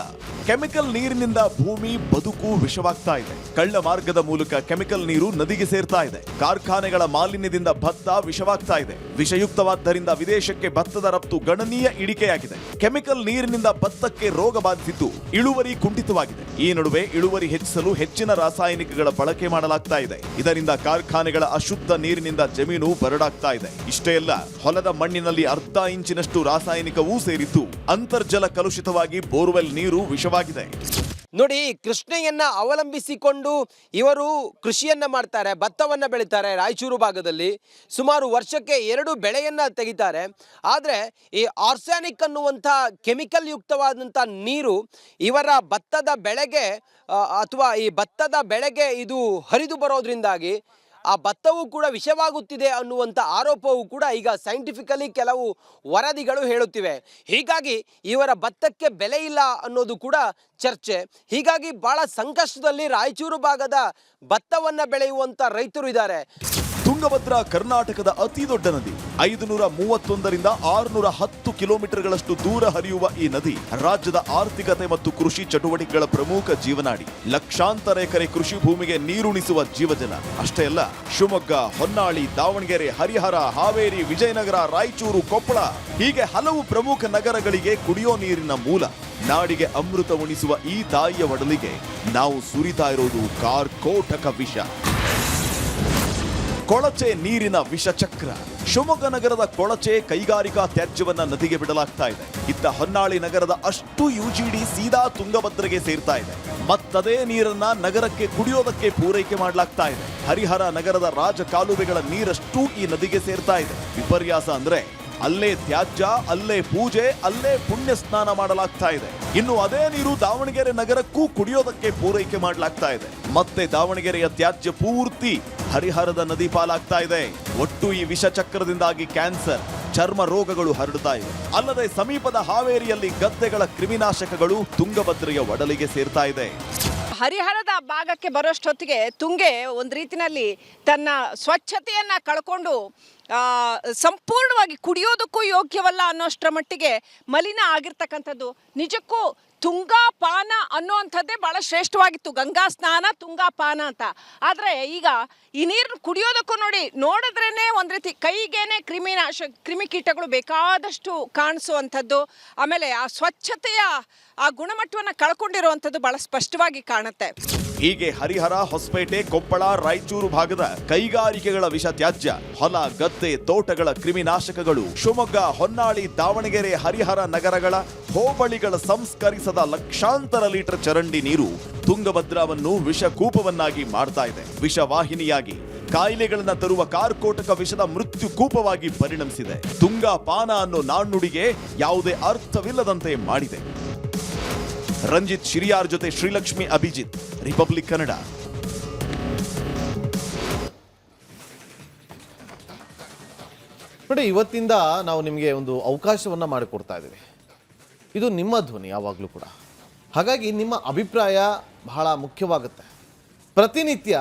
ಕೆಮಿಕಲ್ ನೀರಿನಿಂದ ಭೂಮಿ ಬದುಕು ವಿಷವಾಗ್ತಾ ಇದೆ. ಕಳ್ಳ ಮಾರ್ಗದ ಮೂಲಕ ಕೆಮಿಕಲ್ ನೀರು ನದಿಗೆ ಸೇರ್ತಾ ಇದೆ. ಕಾರ್ಖಾನೆಗಳ ಮಾಲಿನ್ಯದಿಂದ ಭತ್ತ ವಿಷವಾಗ್ತಾ ಇದೆ. ವಿಷಯುಕ್ತವಾದ್ದರಿಂದ ವಿದೇಶಕ್ಕೆ ಭತ್ತದ ರಫ್ತು ಗಣನೀಯ ಇಳಿಕೆಯಾಗಿದೆ. ಕೆಮಿಕಲ್ ನೀರಿನಿಂದ ಭತ್ತಕ್ಕೆ ರೋಗ ಬಾಧಿಸಿದ್ದು ಇಳುವರಿ ಕುಂಠಿತವಾಗಿದೆ. ಈ ನಡುವೆ ಇಳುವರಿ ಹೆಚ್ಚಿಸಲು ಹೆಚ್ಚಿನ ರಾಸಾಯನಿಕಗಳ ಬಳಕೆ ಮಾಡಲಾಗ್ತಾ ಇದೆ. ಇದರಿಂದ ಕಾರ್ಖಾನೆಗಳ ಅಶುದ್ಧ ನೀರಿನಿಂದ ಜಮೀನು ಬರಡಾಗ್ತಾ ಇದೆ. ಇಷ್ಟೇ ಅಲ್ಲ, ಹೊಲದ ಮಣ್ಣಿನಲ್ಲಿ ಅರ್ಧ ಇಂಚಿನಷ್ಟು ರಾಸಾಯನಿಕವೂ ಸೇರಿದ್ದು ಅಂತರ್ಜಲ ಕಲುಷಿತವಾಗಿ ಬೋರ್ವೆಲ್ ನೀರು ವಿಷವಾಗಿದೆ. ನೋಡಿ, ಕೃಷ್ಣೆಯನ್ನ ಅವಲಂಬಿಸಿಕೊಂಡು ಇವರು ಕೃಷಿಯನ್ನ ಮಾಡ್ತಾರೆ, ಭತ್ತವನ್ನ ಬೆಳೀತಾರೆ. ರಾಯಚೂರು ಭಾಗದಲ್ಲಿ ಸುಮಾರು ವರ್ಷಕ್ಕೆ 2 ಬೆಳೆಯನ್ನ ತೆಗಿತಾರೆ. ಆದರೆ ಈ ಆರ್ಸ್ಯಾನಿಕ್ ಅನ್ನುವಂಥ ಕೆಮಿಕಲ್ ಯುಕ್ತವಾದಂಥ ನೀರು ಇವರ ಭತ್ತದ ಬೆಳೆಗೆ ಅಥವಾ ಈ ಭತ್ತದ ಬೆಳೆಗೆ ಇದು ಹರಿದು ಬರೋದ್ರಿಂದಾಗಿ ಆ ಭತ್ತವೂ ಕೂಡ ವಿಷವಾಗುತ್ತಿದೆ ಅನ್ನುವಂಥ ಆರೋಪವೂ ಕೂಡ ಈಗ ಸೈಂಟಿಫಿಕಲಿ ಕೆಲವು ವರದಿಗಳು ಹೇಳುತ್ತಿವೆ. ಹೀಗಾಗಿ ಇವರ ಭತ್ತಕ್ಕೆ ಬೆಲೆ ಇಲ್ಲ ಅನ್ನೋದು ಕೂಡ ಚರ್ಚೆ. ಹೀಗಾಗಿ ಬಹಳ ಸಂಕಷ್ಟದಲ್ಲಿ ರಾಯಚೂರು ಭಾಗದ ಭತ್ತವನ್ನು ಬೆಳೆಯುವಂಥ ರೈತರು ಇದ್ದಾರೆ. ತುಂಗಭದ್ರಾ ಕರ್ನಾಟಕದ ಅತಿ ದೊಡ್ಡ ನದಿ. 531ರಿಂದ 610 ಕಿಲೋಮೀಟರ್ಗಳಷ್ಟು ದೂರ ಹರಿಯುವ ಈ ನದಿ ರಾಜ್ಯದ ಆರ್ಥಿಕತೆ ಮತ್ತು ಕೃಷಿ ಚಟುವಟಿಕೆಗಳ ಪ್ರಮುಖ ಜೀವನಾಡಿ. ಲಕ್ಷಾಂತರ ಎಕರೆ ಕೃಷಿ ಭೂಮಿಗೆ ನೀರುಣಿಸುವ ಜೀವಜಲ. ಅಷ್ಟೇ ಅಲ್ಲ, ಶಿವಮೊಗ್ಗ, ಹೊನ್ನಾಳಿ, ದಾವಣಗೆರೆ, ಹರಿಹರ, ಹಾವೇರಿ, ವಿಜಯನಗರ, ರಾಯಚೂರು, ಕೊಪ್ಪಳ ಹೀಗೆ ಹಲವು ಪ್ರಮುಖ ನಗರಗಳಿಗೆ ಕುಡಿಯೋ ನೀರಿನ ಮೂಲ. ನಾಡಿಗೆ ಅಮೃತ ಉಣಿಸುವ ಈ ತಾಯಿಯ ಒಡಲಿಗೆ ನಾವು ಸುರಿತಾ ಇರೋದು ಕಾರ್ಕೋಟಕ ವಿಷ. ಕೊಳಚೆ ನೀರಿನ ವಿಷಚಕ್ರ. ಶಿವಮೊಗ್ಗ ನಗರದ ಕೊಳಚೆ ಕೈಗಾರಿಕಾ ತ್ಯಾಜ್ಯವನ್ನ ನದಿಗೆ ಬಿಡಲಾಗ್ತಾ ಇದೆ. ಇತ್ತ ಹೊನ್ನಾಳಿ ನಗರದ ಅಷ್ಟು ಯುಜಿಡಿ ಸೀದಾ ತುಂಗಭದ್ರೆಗೆ ಸೇರ್ತಾ ಇದೆ. ಮತ್ತದೇ ನೀರನ್ನ ನಗರಕ್ಕೆ ಕುಡಿಯೋದಕ್ಕೆ ಪೂರೈಕೆ ಮಾಡಲಾಗ್ತಾ ಇದೆ. ಹರಿಹರ ನಗರದ ರಾಜ ಕಾಲುವೆಗಳ ನೀರಷ್ಟು ಈ ನದಿಗೆ ಸೇರ್ತಾ ಇದೆ. ವಿಪರ್ಯಾಸ ಅಂದ್ರೆ ಅಲ್ಲೇ ತ್ಯಾಜ್ಯ, ಅಲ್ಲೇ ಪೂಜೆ, ಅಲ್ಲೇ ಪುಣ್ಯ ಸ್ನಾನ ಮಾಡಲಾಗ್ತಾ ಇದೆ. ಇನ್ನು ಅದೇ ನೀರು ದಾವಣಗೆರೆ ನಗರಕ್ಕೂ ಕುಡಿಯೋದಕ್ಕೆ ಪೂರೈಕೆ ಮಾಡಲಾಗ್ತಾ ಇದೆ. ಮತ್ತೆ ದಾವಣಗೆರೆಯ ತ್ಯಾಜ್ಯ ಪೂರ್ತಿ ಹರಿಹರದ ನದಿ ಪಾಲಾಗ್ತಾ ಇದೆ. ಒಟ್ಟು ಈ ವಿಷಚಕ್ರದಿಂದಾಗಿ ಕ್ಯಾನ್ಸರ್, ಚರ್ಮ ರೋಗಗಳು ಹರಡುತ್ತಾ ಇವೆ. ಅಲ್ಲದೆ ಸಮೀಪದ ಹಾವೇರಿಯಲ್ಲಿ ಗದ್ದೆಗಳ ಕ್ರಿಮಿನಾಶಕಗಳು ತುಂಗಭದ್ರೆಯ ಒಡಲಿಗೆ ಸೇರ್ತಾ ಇದೆ. ಹರಿಹರದ ಭಾಗಕ್ಕೆ ಬರೋಷ್ಟೊತ್ತಿಗೆ ತುಂಗೆ ಒಂದು ರೀತಿನಲ್ಲಿ ತನ್ನ ಸ್ವಚ್ಛತೆಯನ್ನು ಕಳ್ಕೊಂಡು ಸಂಪೂರ್ಣವಾಗಿ ಕುಡಿಯೋದಕ್ಕೂ ಯೋಗ್ಯವಲ್ಲ ಅನ್ನೋಷ್ಟರ ಮಟ್ಟಿಗೆ ಮಲಿನ ಆಗಿರ್ತಕ್ಕಂಥದ್ದು. ನಿಜಕ್ಕೂ ತುಂಗಾ ಪಾನ ಅನ್ನುವಂಥದ್ದೇ ಭಾಳ ಶ್ರೇಷ್ಠವಾಗಿತ್ತು. ಗಂಗಾ ಸ್ನಾನ, ತುಂಗಾ ಪಾನ ಅಂತ. ಆದರೆ ಈಗ ಈ ನೀರು ಕುಡಿಯೋದಕ್ಕೂ ನೋಡಿದ್ರೇ ಒಂದು ರೀತಿ ಕೈಗೇನೆ ಕ್ರಿಮಿಕೀಟಗಳು ಬೇಕಾದಷ್ಟು ಕಾಣಿಸುವಂಥದ್ದು. ಆಮೇಲೆ ಆ ಸ್ವಚ್ಛತೆಯ ಆ ಗುಣಮಟ್ಟವನ್ನು ಕಳ್ಕೊಂಡಿರುವಂಥದ್ದು ಭಾಳ ಸ್ಪಷ್ಟವಾಗಿ ಕಾಣುತ್ತೆ. ಹೀಗೆ ಹರಿಹರ, ಹೊಸಪೇಟೆ, ಕೊಪ್ಪಳ, ರಾಯಚೂರು ಭಾಗದ ಕೈಗಾರಿಕೆಗಳ ವಿಷ ತ್ಯಾಜ್ಯ, ಹೊಲ, ಗದ್ದೆ, ತೋಟಗಳ ಕ್ರಿಮಿನಾಶಕಗಳು, ಶಿವಮೊಗ್ಗ, ಹೊನ್ನಾಳಿ, ದಾವಣಗೆರೆ, ಹರಿಹರ ನಗರಗಳ ಹೋಬಳಿಗಳ ಸಂಸ್ಕರಿಸದ ಲಕ್ಷಾಂತರ ಲೀಟರ್ ಚರಂಡಿ ನೀರು ತುಂಗಭದ್ರಾವನ್ನು ವಿಷಕೂಪವನ್ನಾಗಿ ಮಾಡ್ತಾ ಇದೆ. ವಿಷವಾಹಿನಿಯಾಗಿ ಕಾಯಿಲೆಗಳನ್ನ ತರುವ ಕಾರ್ಕೋಟಕ ವಿಷದ ಮೃತ್ಯು ಕೂಪವಾಗಿ ಪರಿಣಮಿಸಿದೆ. ತುಂಗಾ ಪಾನ ಅನ್ನೋ ನಾಣ್ಣುಡಿಗೆ ಯಾವುದೇ ಅರ್ಥವಿಲ್ಲದಂತೆ ಮಾಡಿದೆ. ರಂಜಿತ್ ಶಿರಿಯಾರ್ ಜೊತೆ ಶ್ರೀಲಕ್ಷ್ಮಿ ಅಭಿಜಿತ್, ರಿಪಬ್ಲಿಕ್ ಕನ್ನಡ. ನೋಡಿ, ಇವತ್ತಿಂದ ನಾವು ನಿಮಗೆ ಒಂದು ಅವಕಾಶವನ್ನು ಮಾಡಿಕೊಡ್ತಾ ಇದ್ದೀವಿ. ಇದು ನಿಮ್ಮ ಧ್ವನಿ ಯಾವಾಗಲೂ ಕೂಡ. ಹಾಗಾಗಿ ನಿಮ್ಮ ಅಭಿಪ್ರಾಯ ಬಹಳ ಮುಖ್ಯವಾಗುತ್ತೆ. ಪ್ರತಿನಿತ್ಯ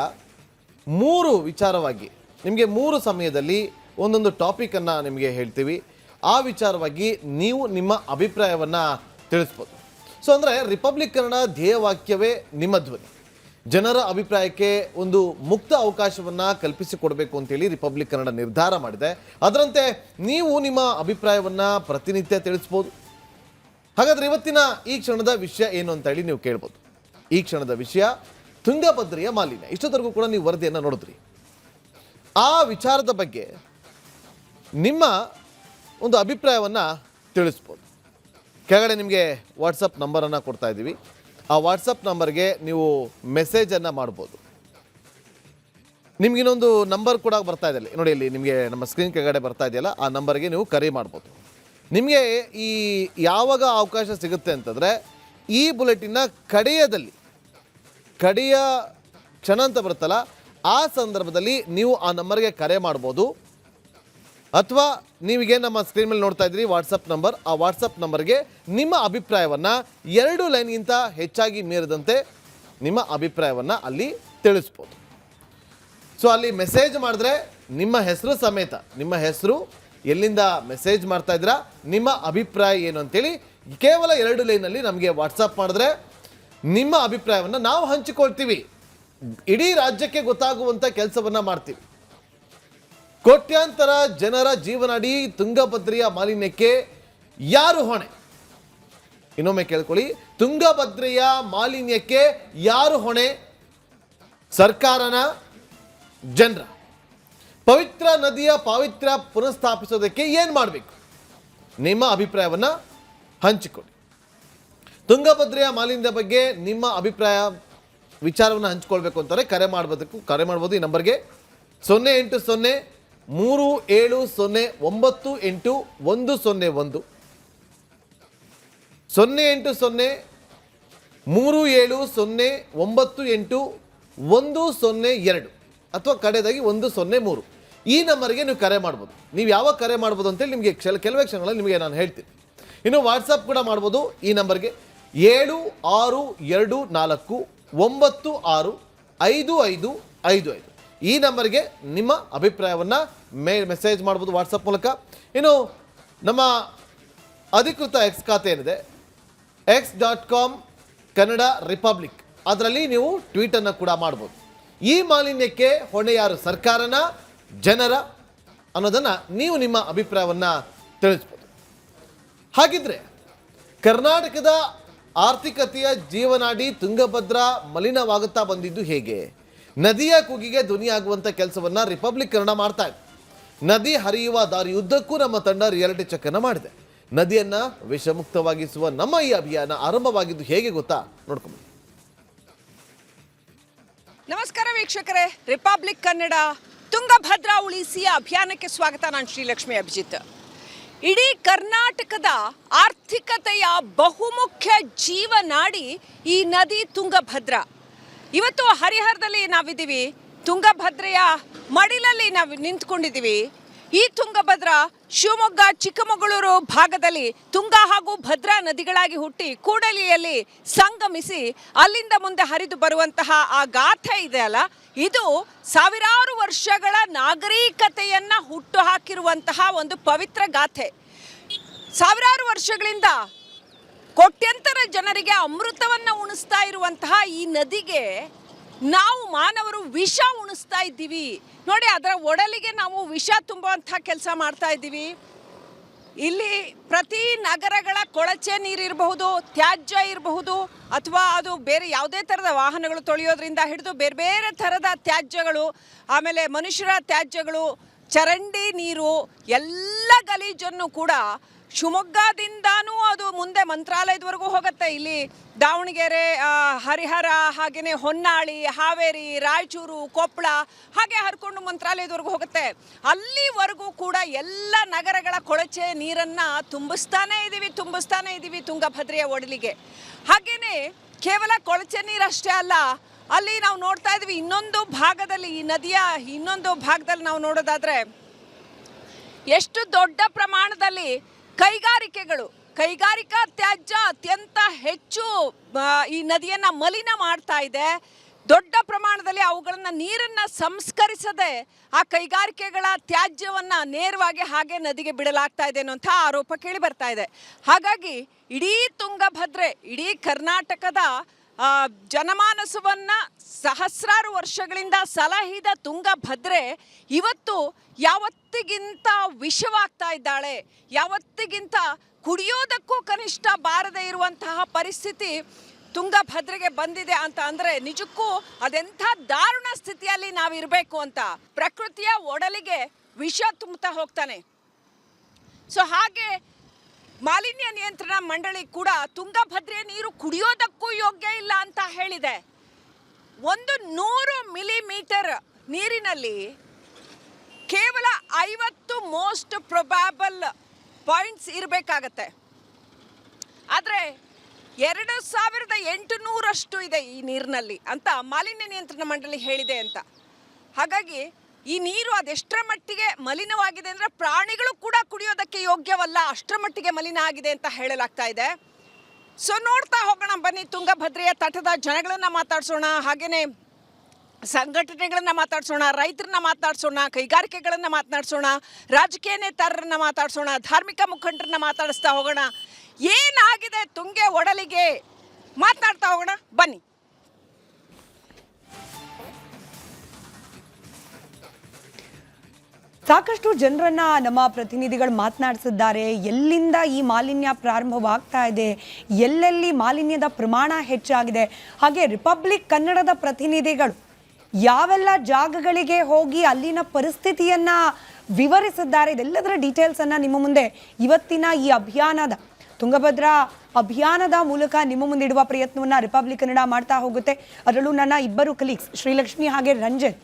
3 ವಿಚಾರವಾಗಿ ನಿಮಗೆ 3 ಸಮಯದಲ್ಲಿ ಒಂದೊಂದು ಟಾಪಿಕನ್ನು ನಿಮಗೆ ಹೇಳ್ತೀವಿ. ಆ ವಿಚಾರವಾಗಿ ನೀವು ನಿಮ್ಮ ಅಭಿಪ್ರಾಯವನ್ನು ತಿಳಿಸ್ಬೋದು. ಸೊ ಅಂದರೆ ರಿಪಬ್ಲಿಕ್ ಕನ್ನಡ ಧ್ಯೇಯವಾಕ್ಯವೇ ನಿಮ್ಮ ಧ್ವನಿ. ಜನರ ಅಭಿಪ್ರಾಯಕ್ಕೆ ಒಂದು ಮುಕ್ತ ಅವಕಾಶವನ್ನು ಕಲ್ಪಿಸಿಕೊಡಬೇಕು ಅಂತೇಳಿ ರಿಪಬ್ಲಿಕ್ ಕನ್ನಡ ನಿರ್ಧಾರ ಮಾಡಿದೆ. ಅದರಂತೆ ನೀವು ನಿಮ್ಮ ಅಭಿಪ್ರಾಯವನ್ನು ಪ್ರತಿನಿತ್ಯ ತಿಳಿಸ್ಬೋದು. ಹಾಗಾದರೆ ಇವತ್ತಿನ ಈ ಕ್ಷಣದ ವಿಷಯ ಏನು ಅಂತ ಹೇಳಿ ನೀವು ಕೇಳ್ಬೋದು. ಈ ಕ್ಷಣದ ವಿಷಯ ತುಂಗಭದ್ರೆಯ ಮಾಲಿನ್ಯ. ಇಷ್ಟೊತ್ತರೆಗೂ ಕೂಡ ನೀವು ವರದಿಯನ್ನು ನೋಡಿದ್ರಿ. ಆ ವಿಚಾರದ ಬಗ್ಗೆ ನಿಮ್ಮ ಒಂದು ಅಭಿಪ್ರಾಯವನ್ನು ತಿಳಿಸ್ಬೋದು. ಕೆಳಗಡೆ ನಿಮಗೆ ವಾಟ್ಸಪ್ ನಂಬರನ್ನು ಕೊಡ್ತಾ ಇದ್ದೀವಿ. ಆ ವಾಟ್ಸಪ್ ನಂಬರ್ಗೆ ನೀವು ಮೆಸೇಜನ್ನು ಮಾಡ್ಬೋದು. ನಿಮಗಿನ್ನೊಂದು ನಂಬರ್ ಕೂಡ ಬರ್ತಾ ಇದೆ ನೋಡಿ, ಇಲ್ಲಿ ನಿಮಗೆ ನಮ್ಮ ಸ್ಕ್ರೀನ್ ಕೆಳಗಡೆ ಬರ್ತಾ ಇದೆಯಲ್ಲ, ಆ ನಂಬರ್ಗೆ ನೀವು ಕರೆ ಮಾಡ್ಬೋದು. ನಿಮಗೆ ಈ ಯಾವಾಗ ಅವಕಾಶ ಸಿಗುತ್ತೆ ಅಂತಂದರೆ ಈ ಬುಲೆಟಿನ್ನ ಕಡೆಯ ಕ್ಷಣ ಅಂತ ಬರುತ್ತಲ್ಲ, ಆ ಸಂದರ್ಭದಲ್ಲಿ ನೀವು ಆ ನಂಬರ್ಗೆ ಕರೆ ಮಾಡ್ಬೋದು. ಅಥವಾ ನೀವಿಗೆ ನಮ್ಮ ಸ್ಕ್ರೀನ್ ಮೇಲೆ ನೋಡ್ತಾ ಇದ್ದೀರಿ ವಾಟ್ಸಪ್ ನಂಬರ್, ಆ ವಾಟ್ಸಪ್ ನಂಬರ್ಗೆ ನಿಮ್ಮ ಅಭಿಪ್ರಾಯವನ್ನು 2 ಲೈನ್ಗಿಂತ ಹೆಚ್ಚಾಗಿ ಮೀರದಂತೆ ನಿಮ್ಮ ಅಭಿಪ್ರಾಯವನ್ನು ಅಲ್ಲಿ ತಿಳಿಸ್ಬೋದು. ಸೊ ಅಲ್ಲಿ ಮೆಸೇಜ್ ಮಾಡಿದ್ರೆ ನಿಮ್ಮ ಹೆಸರು ಸಮೇತ, ನಿಮ್ಮ ಹೆಸರು, ಎಲ್ಲಿಂದ ಮೆಸೇಜ್ ಮಾಡ್ತಾ ಇದ್ದೀರಾ, ನಿಮ್ಮ ಅಭಿಪ್ರಾಯ ಏನು ಅಂತೇಳಿ ಕೇವಲ 2 ಲೈನಲ್ಲಿ ನಮಗೆ ವಾಟ್ಸಪ್ ಮಾಡಿದ್ರೆ ನಿಮ್ಮ ಅಭಿಪ್ರಾಯವನ್ನು ನಾವು ಹಂಚಿಕೊಳ್ತೀವಿ. ಇಡೀ ರಾಜ್ಯಕ್ಕೆ ಗೊತ್ತಾಗುವಂಥ ಕೆಲಸವನ್ನು ಮಾಡ್ತೀವಿ. ಕೋಟ್ಯಾಂತರ ಜನರ ಜೀವನಾಡಿ ತುಂಗಭದ್ರೆಯ ಮಾಲಿನ್ಯಕ್ಕೆ ಯಾರು ಹೊಣೆ? ಇನ್ನೊಮ್ಮೆ ಕೇಳ್ಕೊಳ್ಳಿ, ತುಂಗಭದ್ರೆಯ ಮಾಲಿನ್ಯಕ್ಕೆ ಯಾರು ಹೊಣೆ? ಸರ್ಕಾರನ, ಜನರ? ಪವಿತ್ರ ನದಿಯ ಪಾವಿತ್ರ್ಯ ಪುನಃಸ್ಥಾಪಿಸೋದಕ್ಕೆ ಏನು ಮಾಡಬೇಕು? ನಿಮ್ಮ ಅಭಿಪ್ರಾಯವನ್ನು ಹಂಚಿಕೊಳ್ಳಿ. ತುಂಗಭದ್ರೆಯ ಮಾಲಿನ್ಯದ ಬಗ್ಗೆ ನಿಮ್ಮ ಅಭಿಪ್ರಾಯ ವಿಚಾರವನ್ನು ಹಂಚಿಕೊಳ್ಬೇಕು ಅಂತಾರೆ ಕರೆ ಮಾಡ್ಬೋದು. ಈ ನಂಬರ್ಗೆ 08037098101 08037098102 ಅಥವಾ ಕಡೆದಾಗಿ 103 ಈ ನಂಬರ್ಗೆ ನೀವು ಕರೆ ಮಾಡ್ಬೋದು. ನೀವು ಯಾವಾಗ ಕರೆ ಮಾಡ್ಬೋದು ಅಂತೇಳಿ ನಿಮಗೆ ಕೆಲವೇ ಕ್ಷಣಗಳಲ್ಲಿ ನಿಮಗೆ ನಾನು ಹೇಳ್ತೀನಿ. ಇನ್ನು ವಾಟ್ಸಪ್ ಕೂಡ ಮಾಡ್ಬೋದು ಈ ನಂಬರ್ಗೆ 7624965555. ಈ ನಂಬರ್ಗೆ ನಿಮ್ಮ ಅಭಿಪ್ರಾಯವನ್ನು ಮೆಸೇಜ್ ಮಾಡ್ಬೋದು ವಾಟ್ಸಪ್ ಮೂಲಕ. ಇನ್ನು ನಮ್ಮ ಅಧಿಕೃತ ಎಕ್ಸ್ ಖಾತೆ ಏನಿದೆ x.com ಕನ್ನಡ ರಿಪಬ್ಲಿಕ್, ಅದರಲ್ಲಿ ನೀವು ಟ್ವೀಟನ್ನು ಕೂಡ ಮಾಡ್ಬೋದು. ಈ ಮಾಲಿನ್ಯಕ್ಕೆ ಹೊಣೆ ಯಾರು, ಸರ್ಕಾರನ ಜನರ ಅನ್ನೋದನ್ನು ನೀವು ನಿಮ್ಮ ಅಭಿಪ್ರಾಯವನ್ನು ತಿಳಿಸ್ಬೋದು. ಹಾಗಿದ್ರೆ ಕರ್ನಾಟಕದ ಆರ್ಥಿಕತೆಯ ಜೀವನಾಡಿ ತುಂಗಭದ್ರಾ ಮಲಿನವಾಗುತ್ತಾ ಬಂದಿದ್ದು ಹೇಗೆ? ನದಿಯ ಕೂಗಿಗೆ ಧ್ವನಿಯಾಗುವಂಥ ಕೆಲಸವನ್ನು ರಿಪಬ್ಲಿಕ್ ಕನ್ನಡ ಮಾಡ್ತಾ ಇದೆ. ನದಿ ಹರಿಯುವ ದಾರಿಯುದ್ದಕ್ಕೂ ನಮ್ಮ ತಂಡ ರಿಯಾಲಿಟಿ ಚೆಕ್ ಅನ್ನು ಮಾಡಿದೆ. ನದಿಯನ್ನು ವಿಷಮುಕ್ತವಾಗಿಸುವ ನಮ್ಮ ಈ ಅಭಿಯಾನ ಆರಂಭವಾಗಿದ್ದು ಹೇಗೆ ಗೊತ್ತಾ? ನೋಡ್ಕೊಂಡು ನಮಸ್ಕಾರ ವೀಕ್ಷಕರೇ, ರಿಪಬ್ಲಿಕ್ ಕನ್ನಡ ತುಂಗಭದ್ರಾ ಉಳಿಸಿ ಅಭಿಯಾನಕ್ಕೆ ಸ್ವಾಗತ. ನಾನು ಶ್ರೀಲಕ್ಷ್ಮಿ ಅಭಿಜಿತ್. ಇಡೀ ಕರ್ನಾಟಕದ ಆರ್ಥಿಕತೆಯ ಬಹುಮುಖ್ಯ ಜೀವನಾಡಿ ಈ ನದಿ ತುಂಗಭದ್ರಾ. ಇವತ್ತು ಹರಿಹರದಲ್ಲಿ ನಾವಿದ್ದೀವಿ, ತುಂಗಭದ್ರೆಯ ಮಡಿಲಲ್ಲಿ ನಾವು ನಿಂತ್ಕೊಂಡಿದ್ದೀವಿ. ಈ ತುಂಗಭದ್ರಾ ಶಿವಮೊಗ್ಗ ಚಿಕ್ಕಮಗಳೂರು ಭಾಗದಲ್ಲಿ ತುಂಗ ಹಾಗೂ ಭದ್ರಾ ನದಿಗಳಾಗಿ ಹುಟ್ಟಿ ಕೂಡಲಿಯಲ್ಲಿ ಸಂಗಮಿಸಿ ಅಲ್ಲಿಂದ ಮುಂದೆ ಹರಿದು ಬರುವಂತಹ ಆ ಗಾಥೆ ಇದೆ ಅಲ್ಲ, ಇದು ಸಾವಿರಾರು ವರ್ಷಗಳ ನಾಗರಿಕತೆಯನ್ನ ಹುಟ್ಟು ಹಾಕಿರುವಂತಹ ಒಂದು ಪವಿತ್ರ ಗಾಥೆ. ಸಾವಿರಾರು ವರ್ಷಗಳಿಂದ ಕೋಟ್ಯಂತರ ಜನರಿಗೆ ಅಮೃತವನ್ನ ಉಣಿಸ್ತಾ ಇರುವಂತಹ ಈ ನದಿಗೆ ನಾವು ಮಾನವರು ವಿಷ ಉಣಿಸ್ತಾ ಇದ್ದೀವಿ ನೋಡಿ. ಅದರ ಒಡಲಿಗೆ ನಾವು ವಿಷ ತುಂಬುವಂಥ ಕೆಲಸ ಮಾಡ್ತಾ ಇದ್ದೀವಿ. ಇಲ್ಲಿ ಪ್ರತಿ ನಗರಗಳ ಕೊಳಚೆ ನೀರಿರಬಹುದು, ತ್ಯಾಜ್ಯ ಇರಬಹುದು, ಅಥವಾ ಅದು ಬೇರೆ ಯಾವುದೇ ಥರದ ವಾಹನಗಳು ತೊಳೆಯೋದ್ರಿಂದ ಹಿಡಿದು ಬೇರೆ ಬೇರೆ ಥರದ ತ್ಯಾಜ್ಯಗಳು, ಆಮೇಲೆ ಮನುಷ್ಯರ ತ್ಯಾಜ್ಯಗಳು, ಚರಂಡಿ ನೀರು, ಎಲ್ಲ ಗಲೀಜನ್ನು ಕೂಡ ಶಿವಮೊಗ್ಗದಿಂದಾನೂ ಅದು ಮುಂದೆ ಮಂತ್ರಾಲಯದವರೆಗೂ ಹೋಗುತ್ತೆ. ಇಲ್ಲಿ ದಾವಣಗೆರೆ, ಹರಿಹರ, ಹಾಗೆಯೇ ಹೊನ್ನಾಳಿ, ಹಾವೇರಿ, ರಾಯಚೂರು, ಕೊಪ್ಪಳ, ಹಾಗೆ ಹರ್ಕೊಂಡು ಮಂತ್ರಾಲಯದವರೆಗೂ ಹೋಗುತ್ತೆ. ಅಲ್ಲಿವರೆಗೂ ಕೂಡ ಎಲ್ಲ ನಗರಗಳ ಕೊಳಚೆ ನೀರನ್ನು ತುಂಬಿಸ್ತಾನೇ ಇದ್ದೀವಿ ತುಂಗಭದ್ರೆಯ ಒಡಲಿಗೆ. ಹಾಗೆಯೇ ಕೇವಲ ಕೊಳಚೆ ನೀರಷ್ಟೇ ಅಲ್ಲ, ಅಲ್ಲಿ ನಾವು ನೋಡ್ತಾ ಇದ್ದೀವಿ ಇನ್ನೊಂದು ಭಾಗದಲ್ಲಿ, ಈ ನದಿಯ ಇನ್ನೊಂದು ಭಾಗದಲ್ಲಿ ನಾವು ನೋಡೋದಾದರೆ ಎಷ್ಟು ದೊಡ್ಡ ಪ್ರಮಾಣದಲ್ಲಿ ಕೈಗಾರಿಕಾ ತ್ಯಾಜ್ಯ ಅತ್ಯಂತ ಹೆಚ್ಚು ಈ ನದಿಯನ್ನು ಮಲಿನ ಮಾಡ್ತಾ ಇದೆ. ದೊಡ್ಡ ಪ್ರಮಾಣದಲ್ಲಿ ಅವುಗಳನ್ನು ನೀರನ್ನು ಸಂಸ್ಕರಿಸದೆ ಆ ಕೈಗಾರಿಕೆಗಳ ತ್ಯಾಜ್ಯವನ್ನು ನೇರವಾಗಿ ಹಾಗೆ ನದಿಗೆ ಬಿಡಲಾಗ್ತಾ ಇದೆ ಅನ್ನುವಂಥ ಆರೋಪ ಕೇಳಿ ಬರ್ತಾ ಇದೆ. ಹಾಗಾಗಿ ಇಡೀ ತುಂಗಭದ್ರೆ, ಇಡೀ ಕರ್ನಾಟಕದ ಜನಮಾನಸವನ್ನು ಸಹಸ್ರಾರು ವರ್ಷಗಳಿಂದ ಸಲಹಿದ ತುಂಗಭದ್ರೆ ಇವತ್ತು ಯಾವತ್ತಿಗಿಂತ ವಿಷವಾಗ್ತಾ ಇದ್ದಾಳೆ. ಯಾವತ್ತಿಗಿಂತ ಕುಡಿಯೋದಕ್ಕೂ ಕನಿಷ್ಠ ಬಾರದೇ ಇರುವಂತಹ ಪರಿಸ್ಥಿತಿ ತುಂಗಭದ್ರೆಗೆ ಬಂದಿದೆ ಅಂತ ಅಂದರೆ ನಿಜಕ್ಕೂ ಅದೆಂಥ ದಾರುಣ ಸ್ಥಿತಿಯಲ್ಲಿ ನಾವಿರಬೇಕು ಅಂತ. ಪ್ರಕೃತಿಯ ಒಡಲಿಗೆ ವಿಷ ತುಂಬುತ್ತಾ ಹೋಗ್ತಾನೆ. ಸೊ ಹಾಗೆ ಮಾಲಿನ್ಯ ನಿಯಂತ್ರಣ ಮಂಡಳಿ ಕೂಡ ತುಂಗಭದ್ರೆ ನೀರು ಕುಡಿಯೋದಕ್ಕೂ ಯೋಗ್ಯ ಇಲ್ಲ ಅಂತ ಹೇಳಿದೆ. 100 ಮಿಲಿಮೀಟರ್ ನೀರಿನಲ್ಲಿ ಕೇವಲ 50 ಮೋಸ್ಟ್ ಪ್ರೊಬ್ಯಾಬಲ್ ಪಾಯಿಂಟ್ಸ್ ಇರಬೇಕಾಗತ್ತೆ. ಆದರೆ 2800 ಇದೆ ಈ ನೀರಿನಲ್ಲಿ ಅಂತ ಮಾಲಿನ್ಯ ನಿಯಂತ್ರಣ ಮಂಡಳಿ ಹೇಳಿದೆ ಅಂತ. ಹಾಗಾಗಿ ಈ ನೀರು ಅದೆಷ್ಟರ ಮಟ್ಟಿಗೆ ಮಲಿನವಾಗಿದೆ ಅಂದರೆ ಪ್ರಾಣಿಗಳು ಕೂಡ ಕುಡಿಯೋದಕ್ಕೆ ಯೋಗ್ಯವಲ್ಲ, ಅಷ್ಟರ ಮಟ್ಟಿಗೆ ಮಲಿನ ಆಗಿದೆ ಅಂತ ಹೇಳಲಾಗ್ತಾ ಇದೆ. ಸೊ ನೋಡ್ತಾ ಹೋಗೋಣ ಬನ್ನಿ, ತುಂಗಭದ್ರೆಯ ತಟದ ಜನಗಳನ್ನು ಮಾತಾಡ್ಸೋಣ, ಹಾಗೆಯೇ ಸಂಘಟನೆಗಳನ್ನು ಮಾತಾಡ್ಸೋಣ, ರೈತರನ್ನ ಮಾತಾಡ್ಸೋಣ, ಕೈಗಾರಿಕೆಗಳನ್ನು ಮಾತನಾಡ್ಸೋಣ, ರಾಜಕೀಯ ನೇತಾರರನ್ನ ಮಾತಾಡ್ಸೋಣ, ಧಾರ್ಮಿಕ ಮುಖಂಡರನ್ನ ಮಾತಾಡಿಸ್ತಾ ಹೋಗೋಣ. ಏನಾಗಿದೆ ತುಂಗೆ ಒಡಲಿಗೆ ಮಾತನಾಡ್ತಾ ಹೋಗೋಣ ಬನ್ನಿ. ಸಾಕಷ್ಟು ಜನರನ್ನ ನಮ್ಮ ಪ್ರತಿನಿಧಿಗಳು ಮಾತನಾಡಿಸಿದ್ದಾರೆ. ಎಲ್ಲಿಂದ ಈ ಮಾಲಿನ್ಯ ಪ್ರಾರಂಭವಾಗ್ತಾ ಇದೆ, ಎಲ್ಲೆಲ್ಲಿ ಮಾಲಿನ್ಯದ ಪ್ರಮಾಣ ಹೆಚ್ಚಾಗಿದೆ, ಹಾಗೆ ರಿಪಬ್ಲಿಕ್ ಕನ್ನಡದ ಪ್ರತಿನಿಧಿಗಳು ಯಾವೆಲ್ಲ ಜಾಗಗಳಿಗೆ ಹೋಗಿ ಅಲ್ಲಿನ ಪರಿಸ್ಥಿತಿಯನ್ನ ವಿವರಿಸಿದ್ದಾರೆ, ಇದೆಲ್ಲದರ ಡೀಟೇಲ್ಸನ್ನು ನಿಮ್ಮ ಮುಂದೆ ಇವತ್ತಿನ ಈ ಅಭಿಯಾನದ ತುಂಗಭದ್ರಾ ಅಭಿಯಾನದ ಮೂಲಕ ನಿಮ್ಮ ಮುಂದೆ ಇಡುವ ಪ್ರಯತ್ನವನ್ನು ರಿಪಬ್ಲಿಕ್ ಕನ್ನಡ ಮಾಡ್ತಾ ಹೋಗುತ್ತೆ. ಅದರಲ್ಲೂ ನನ್ನ ಇಬ್ಬರು ಕಲೀಗ್ಸ್ ಶ್ರೀಲಕ್ಷ್ಮಿ ಹಾಗೆ ರಂಜನ್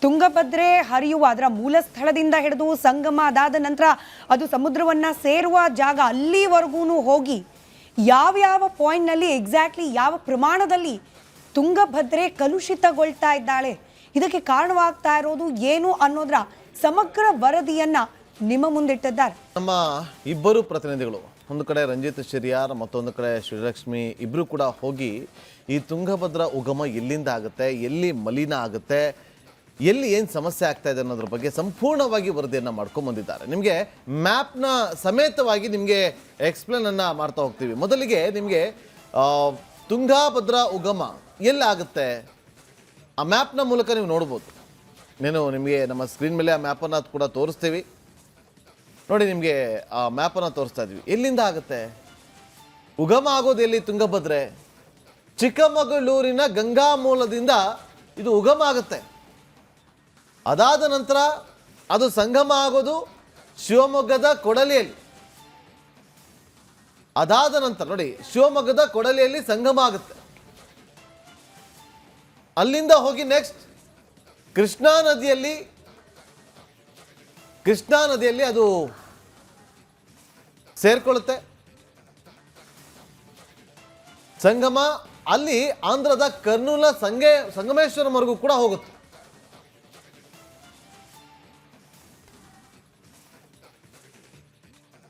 ತುಂಗಭದ್ರೆ ಹರಿಯುವ ಅದರ ಮೂಲ ಸ್ಥಳದಿಂದ ಹಿಡಿದು ಸಂಗಮ ಅದಾದ ನಂತರ ಅದು ಸಮುದ್ರವನ್ನು ಸೇರುವ ಜಾಗ ಅಲ್ಲಿವರೆಗೂ ಹೋಗಿ ಯಾವ್ಯಾವ ಪಾಯಿಂಟ್ನಲ್ಲಿ ಎಕ್ಸಾಕ್ಟ್ಲಿ ಯಾವ ಪ್ರಮಾಣದಲ್ಲಿ ತುಂಗಭದ್ರೆ ಕಲುಷಿತಗೊಳ್ತಾ ಇದ್ದಾಳೆ, ಇದಕ್ಕೆ ಕಾರಣವಾಗ್ತಾ ಇರೋದು ಏನು ಅನ್ನೋದರ ಸಮಗ್ರ ವರದಿಯನ್ನ ನಿಮ್ಮ ಮುಂದಿಟ್ಟಿದ್ದಾರೆ ನಮ್ಮ ಇಬ್ಬರು ಪ್ರತಿನಿಧಿಗಳು. ಒಂದು ಕಡೆ ರಂಜಿತ್ ಶಿರಿಯಾರ್, ಮತ್ತೊಂದು ಕಡೆ ಶ್ರೀಲಕ್ಷ್ಮಿ, ಇಬ್ಬರು ಕೂಡ ಹೋಗಿ ಈ ತುಂಗಭದ್ರಾ ಉಗಮ ಎಲ್ಲಿಂದ ಆಗುತ್ತೆ, ಎಲ್ಲಿ ಮಲಿನ ಆಗುತ್ತೆ, ಎಲ್ಲಿ ಏನು ಸಮಸ್ಯೆ ಆಗ್ತಾ ಇದೆ ಅನ್ನೋದ್ರ ಬಗ್ಗೆ ಸಂಪೂರ್ಣವಾಗಿ ವರದಿಯನ್ನು ಮಾಡ್ಕೊಂಡ್ಬಂದಿದ್ದಾರೆ. ನಿಮಗೆ ಮ್ಯಾಪ್ನ ಸಮೇತವಾಗಿ ನಿಮಗೆ ಎಕ್ಸ್ಪ್ಲೇನನ್ನು ಮಾಡ್ತಾ ಹೋಗ್ತೀವಿ. ಮೊದಲಿಗೆ ನಿಮಗೆ ತುಂಗಾಭದ್ರಾ ಉಗಮ ಎಲ್ಲಾಗುತ್ತೆ ಆ ಮ್ಯಾಪ್ನ ಮೂಲಕ ನೀವು ನೋಡ್ಬೋದು. ನಿಮಗೆ ನಮ್ಮ ಸ್ಕ್ರೀನ್ ಮೇಲೆ ಆ ಮ್ಯಾಪನ್ನು ಕೂಡ ತೋರಿಸ್ತೀವಿ ನೋಡಿ. ನಿಮಗೆ ಆ ಮ್ಯಾಪನ್ನು ತೋರಿಸ್ತಾ ಇದ್ವಿ. ಎಲ್ಲಿಂದ ಆಗುತ್ತೆ ಉಗಮ ಆಗೋದು? ಎಲ್ಲಿ? ತುಂಗಭದ್ರೆ ಚಿಕ್ಕಮಗಳೂರಿನ ಗಂಗಾ ಮೂಲದಿಂದ ಇದು ಉಗಮ ಆಗುತ್ತೆ. ಅದಾದ ನಂತರ ಅದು ಸಂಗಮ ಆಗೋದು ಶಿವಮೊಗ್ಗದ ಕೊಡಲಿಯಲ್ಲಿ. ಅದಾದ ನಂತರ ನೋಡಿ ಶಿವಮೊಗ್ಗದ ಕೊಡಲಿಯಲ್ಲಿ ಸಂಗಮ ಆಗುತ್ತೆ. ಅಲ್ಲಿಂದ ಹೋಗಿ ನೆಕ್ಸ್ಟ್ ಕೃಷ್ಣಾ ನದಿಯಲ್ಲಿ ಅದು ಸೇರ್ಕೊಳ್ಳುತ್ತೆ. ಸಂಗಮ ಅಲ್ಲಿ ಆಂಧ್ರದ ಕರ್ನೂಲ ಸಂಗಮೇಶ್ವರವರೆಗೂ ಕೂಡ ಹೋಗುತ್ತೆ.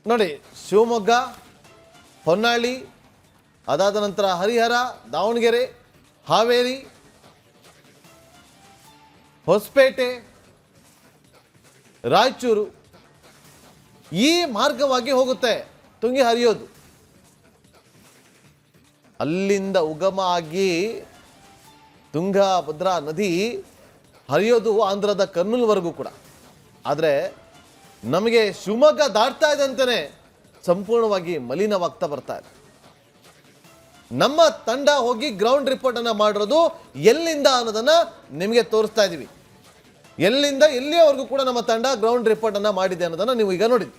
ನೋಡಿ ಶಿವಮೊಗ್ಗ, ಹೊನ್ನಾಳಿ, ಅದಾದ ನಂತರ ಹರಿಹರ, ದಾವಣಗೆರೆ, ಹಾವೇರಿ, ಹೊಸಪೇಟೆ, ರಾಯಚೂರು ಈ ಮಾರ್ಗವಾಗಿ ಹೋಗುತ್ತೆ ತುಂಗಿ ಹರಿಯೋದು. ಅಲ್ಲಿಂದ ಉಗಮ ಆಗಿ ತುಂಗಭದ್ರಾ ನದಿ ಹರಿಯೋದು ಆಂಧ್ರದ ಕರ್ನೂಲ್ವರೆಗೂ ಕೂಡ. ಆದರೆ ನಮಗೆ ಶಿವಮೊಗ್ಗ ದಾಟ್ತಾ ಇದ್ದಂತೆಯೇ ಸಂಪೂರ್ಣವಾಗಿ ಮಲಿನವಾಗ್ತಾ ಬರ್ತಾ ಇದೆ. ನಮ್ಮ ತಂಡ ಹೋಗಿ ಗ್ರೌಂಡ್ ರಿಪೋರ್ಟ್ ಅನ್ನ ಮಾಡಿರೋದು ಎಲ್ಲಿಂದ ಅನ್ನೋದನ್ನ ನಿಮಗೆ ತೋರಿಸ್ತಾ ಇದೀವಿ. ಎಲ್ಲಿಂದ ಎಲ್ಲಿಯವರೆಗೂ ಕೂಡ ನಮ್ಮ ತಂಡ ಗ್ರೌಂಡ್ ರಿಪೋರ್ಟ್ ಅನ್ನ ಮಾಡಿದೆ ಅನ್ನೋದನ್ನ ನೀವು ಈಗ ನೋಡಿದ್ರಿ.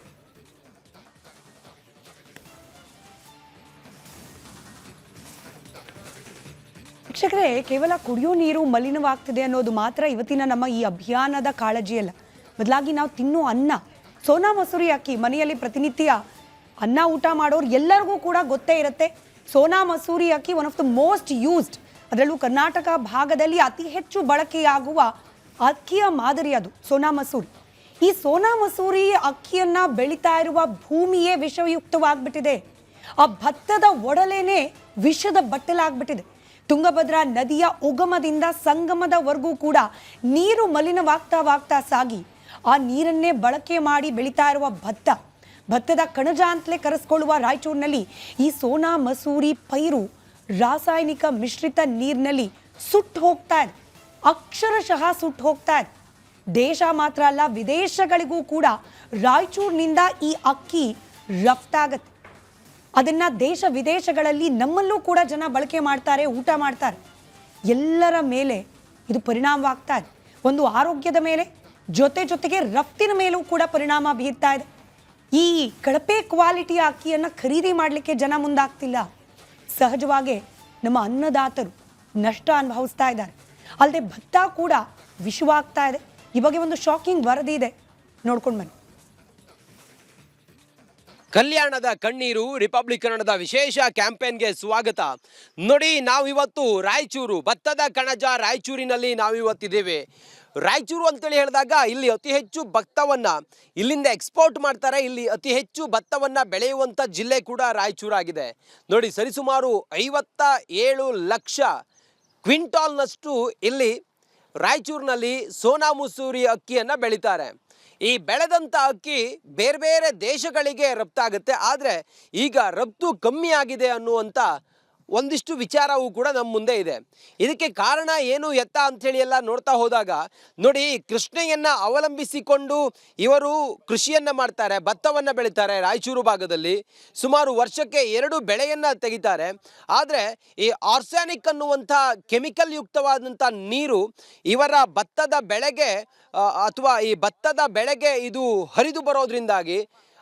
ವೀಕ್ಷಕರೇ, ಕೇವಲ ಕುಡಿಯೋ ನೀರು ಮಲಿನವಾಗ್ತಿದೆ ಅನ್ನೋದು ಮಾತ್ರ ಇವತ್ತಿನ ನಮ್ಮ ಈ ಅಭಿಯಾನದ ಕಾಳಜಿ ಅಲ್ಲ. ಬದಲಾಗಿ ನಾವು ತಿನ್ನೋ ಅನ್ನ, ಸೋನಾ ಮಸೂರಿ ಅಕ್ಕಿ, ಮನೆಯಲ್ಲಿ ಪ್ರತಿನಿತ್ಯ ಅನ್ನ ಊಟ ಮಾಡೋರು ಎಲ್ಲರಿಗೂ ಕೂಡ ಗೊತ್ತೇ ಇರುತ್ತೆ. ಸೋನಾ ಮಸೂರಿ ಅಕ್ಕಿ one of the most used, ಅದರಲ್ಲೂ ಕರ್ನಾಟಕ ಭಾಗದಲ್ಲಿ ಅತಿ ಹೆಚ್ಚು ಬಳಕೆಯಾಗುವ ಅಕ್ಕಿಯ ಮಾದರಿ ಅದು ಸೋನಾ ಮಸೂರಿ. ಈ ಸೋನಾ ಮಸೂರಿ ಅಕ್ಕಿಯನ್ನ ಬೆಳೀತಾ ಇರುವ ಭೂಮಿಯೇ ವಿಷಯುಕ್ತವಾಗ್ಬಿಟ್ಟಿದೆ. ಆ ಭತ್ತದ ಒಡಲೇನೆ ವಿಷದ ಬಟ್ಟಲಾಗ್ಬಿಟ್ಟಿದೆ. ತುಂಗಭದ್ರಾ ನದಿಯ ಉಗಮದಿಂದ ಸಂಗಮದವರೆಗೂ ಕೂಡ ನೀರು ಮಲಿನವಾಗ್ತಾ ಸಾಗಿ ಆ ನೀರನ್ನೇ ಬಳಕೆ ಮಾಡಿ ಬೆಳೀತಾ ಇರುವ ಭತ್ತದ ಕಣಜ ಅಂತಲೇ ಕರೆಸ್ಕೊಳ್ಳುವ ರಾಯಚೂರಿನಲ್ಲಿ ಈ ಸೋನಾ ಮಸೂರಿ ಪೈರು ರಾಸಾಯನಿಕ ಮಿಶ್ರಿತ ನೀರಿನಲ್ಲಿ ಸುಟ್ಟು ಹೋಗ್ತಾ ಇದೆ. ಅಕ್ಷರಶಃ ಸುಟ್ಟು ಹೋಗ್ತಾ ಇದೆ. ದೇಶ ಮಾತ್ರ ಅಲ್ಲ, ವಿದೇಶಗಳಿಗೂ ಕೂಡ ರಾಯಚೂರಿನಿಂದ ಈ ಅಕ್ಕಿ ರಫ್ತಾಗತ್ತೆ. ಅದನ್ನ ದೇಶ ವಿದೇಶಗಳಲ್ಲಿ ನಮ್ಮಲ್ಲೂ ಕೂಡ ಜನ ಬಳಕೆ ಮಾಡ್ತಾರೆ, ಊಟ ಮಾಡ್ತಾರೆ. ಎಲ್ಲರ ಮೇಲೆ ಇದು ಪರಿಣಾಮವಾಗ್ತಾ ಇದೆ. ಒಂದು ಆರೋಗ್ಯದ ಮೇಲೆ, ಜೊತೆಗೆ ರಫ್ತಿನ ಮೇಲೂ ಕೂಡ ಪರಿಣಾಮ ಬೀರ್ತಾ ಇದೆ. ಈ ಕಳಪೆ ಕ್ವಾಲಿಟಿಯ ಅಕ್ಕಿಯನ್ನು ಖರೀದಿ ಮಾಡಲಿಕ್ಕೆ ಜನ ಮುಂದಾಗ್ತಿಲ್ಲ. ಸಹಜವಾಗಿ ನಮ್ಮ ಅನ್ನದಾತರು ನಷ್ಟ ಅನುಭವಿಸ್ತಾ ಇದ್ದಾರೆ. ಅಲ್ಲದೆ ಭತ್ತ ಕೂಡ ವಿಷವಾಗ್ತಾ ಇದೆ. ಈ ಬಗ್ಗೆ ಒಂದು ಶಾಕಿಂಗ್ ವರದಿ ಇದೆ, ನೋಡ್ಕೊಂಡು ಬನ್ನಿ. ಕಲ್ಯಾಣದ ಕಣ್ಣೀರು ರಿಪಬ್ಲಿಕ್ ಕನ್ನಡದ ವಿಶೇಷ ಕ್ಯಾಂಪೇನ್ಗೆ ಸ್ವಾಗತ. ನೋಡಿ, ನಾವಿವತ್ತು ರಾಯಚೂರು ಭತ್ತದ ಕಣಜ ರಾಯಚೂರಿನಲ್ಲಿ ನಾವಿವತ್ತಿದ್ದೇವೆ. ರಾಯಚೂರು ಅಂತೇಳಿ ಹೇಳಿದಾಗ ಇಲ್ಲಿ ಅತಿ ಹೆಚ್ಚು ಭತ್ತವನ್ನು ಇಲ್ಲಿಂದ ಎಕ್ಸ್ಪೋರ್ಟ್ ಮಾಡ್ತಾರೆ. ಇಲ್ಲಿ ಅತಿ ಹೆಚ್ಚು ಭತ್ತವನ್ನು ಬೆಳೆಯುವಂಥ ಜಿಲ್ಲೆ ಕೂಡ ರಾಯಚೂರಾಗಿದೆ. ನೋಡಿ, ಸರಿಸುಮಾರು 57 ಲಕ್ಷ ಕ್ವಿಂಟಾಲ್ನಷ್ಟು ಇಲ್ಲಿ ರಾಯಚೂರಿನಲ್ಲಿ ಸೋನಾ ಮಸೂರಿ ಅಕ್ಕಿಯನ್ನು ಬೆಳೀತಾರೆ. ಈ ಬೆಳೆದಂಥ ಅಕ್ಕಿ ಬೇರೆ ಬೇರೆ ದೇಶಗಳಿಗೆ ರಫ್ತಾಗುತ್ತೆ. ಆದರೆ ಈಗ ರಫ್ತು ಕಮ್ಮಿ ಆಗಿದೆ ಅನ್ನುವಂಥ ಒಂದಿಷ್ಟು ವಿಚಾರವೂ ಕೂಡ ನಮ್ಮ ಮುಂದೆ ಇದೆ. ಇದಕ್ಕೆ ಕಾರಣ ಏನು ಎತ್ತ ಅಂಥೇಳಿ ಎಲ್ಲ ನೋಡ್ತಾ ಹೋದಾಗ ನೋಡಿ, ಕೃಷ್ಣೆಯನ್ನು ಅವಲಂಬಿಸಿಕೊಂಡು ಇವರು ಕೃಷಿಯನ್ನು ಮಾಡ್ತಾರೆ, ಭತ್ತವನ್ನು ಬೆಳೀತಾರೆ. ರಾಯಚೂರು ಭಾಗದಲ್ಲಿ ಸುಮಾರು ವರ್ಷಕ್ಕೆ 2 ಬೆಳೆಯನ್ನು ತೆಗಿತಾರೆ. ಆದರೆ ಈ ಆರ್ಸ್ಯಾನಿಕ್ ಅನ್ನುವಂಥ ಕೆಮಿಕಲ್ ಯುಕ್ತವಾದಂಥ ನೀರು ಇವರ ಭತ್ತದ ಬೆಳೆಗೆ ಅಥವಾ ಈ ಭತ್ತದ ಬೆಳೆಗೆ ಇದು ಹರಿದು ಬರೋದ್ರಿಂದಾಗಿ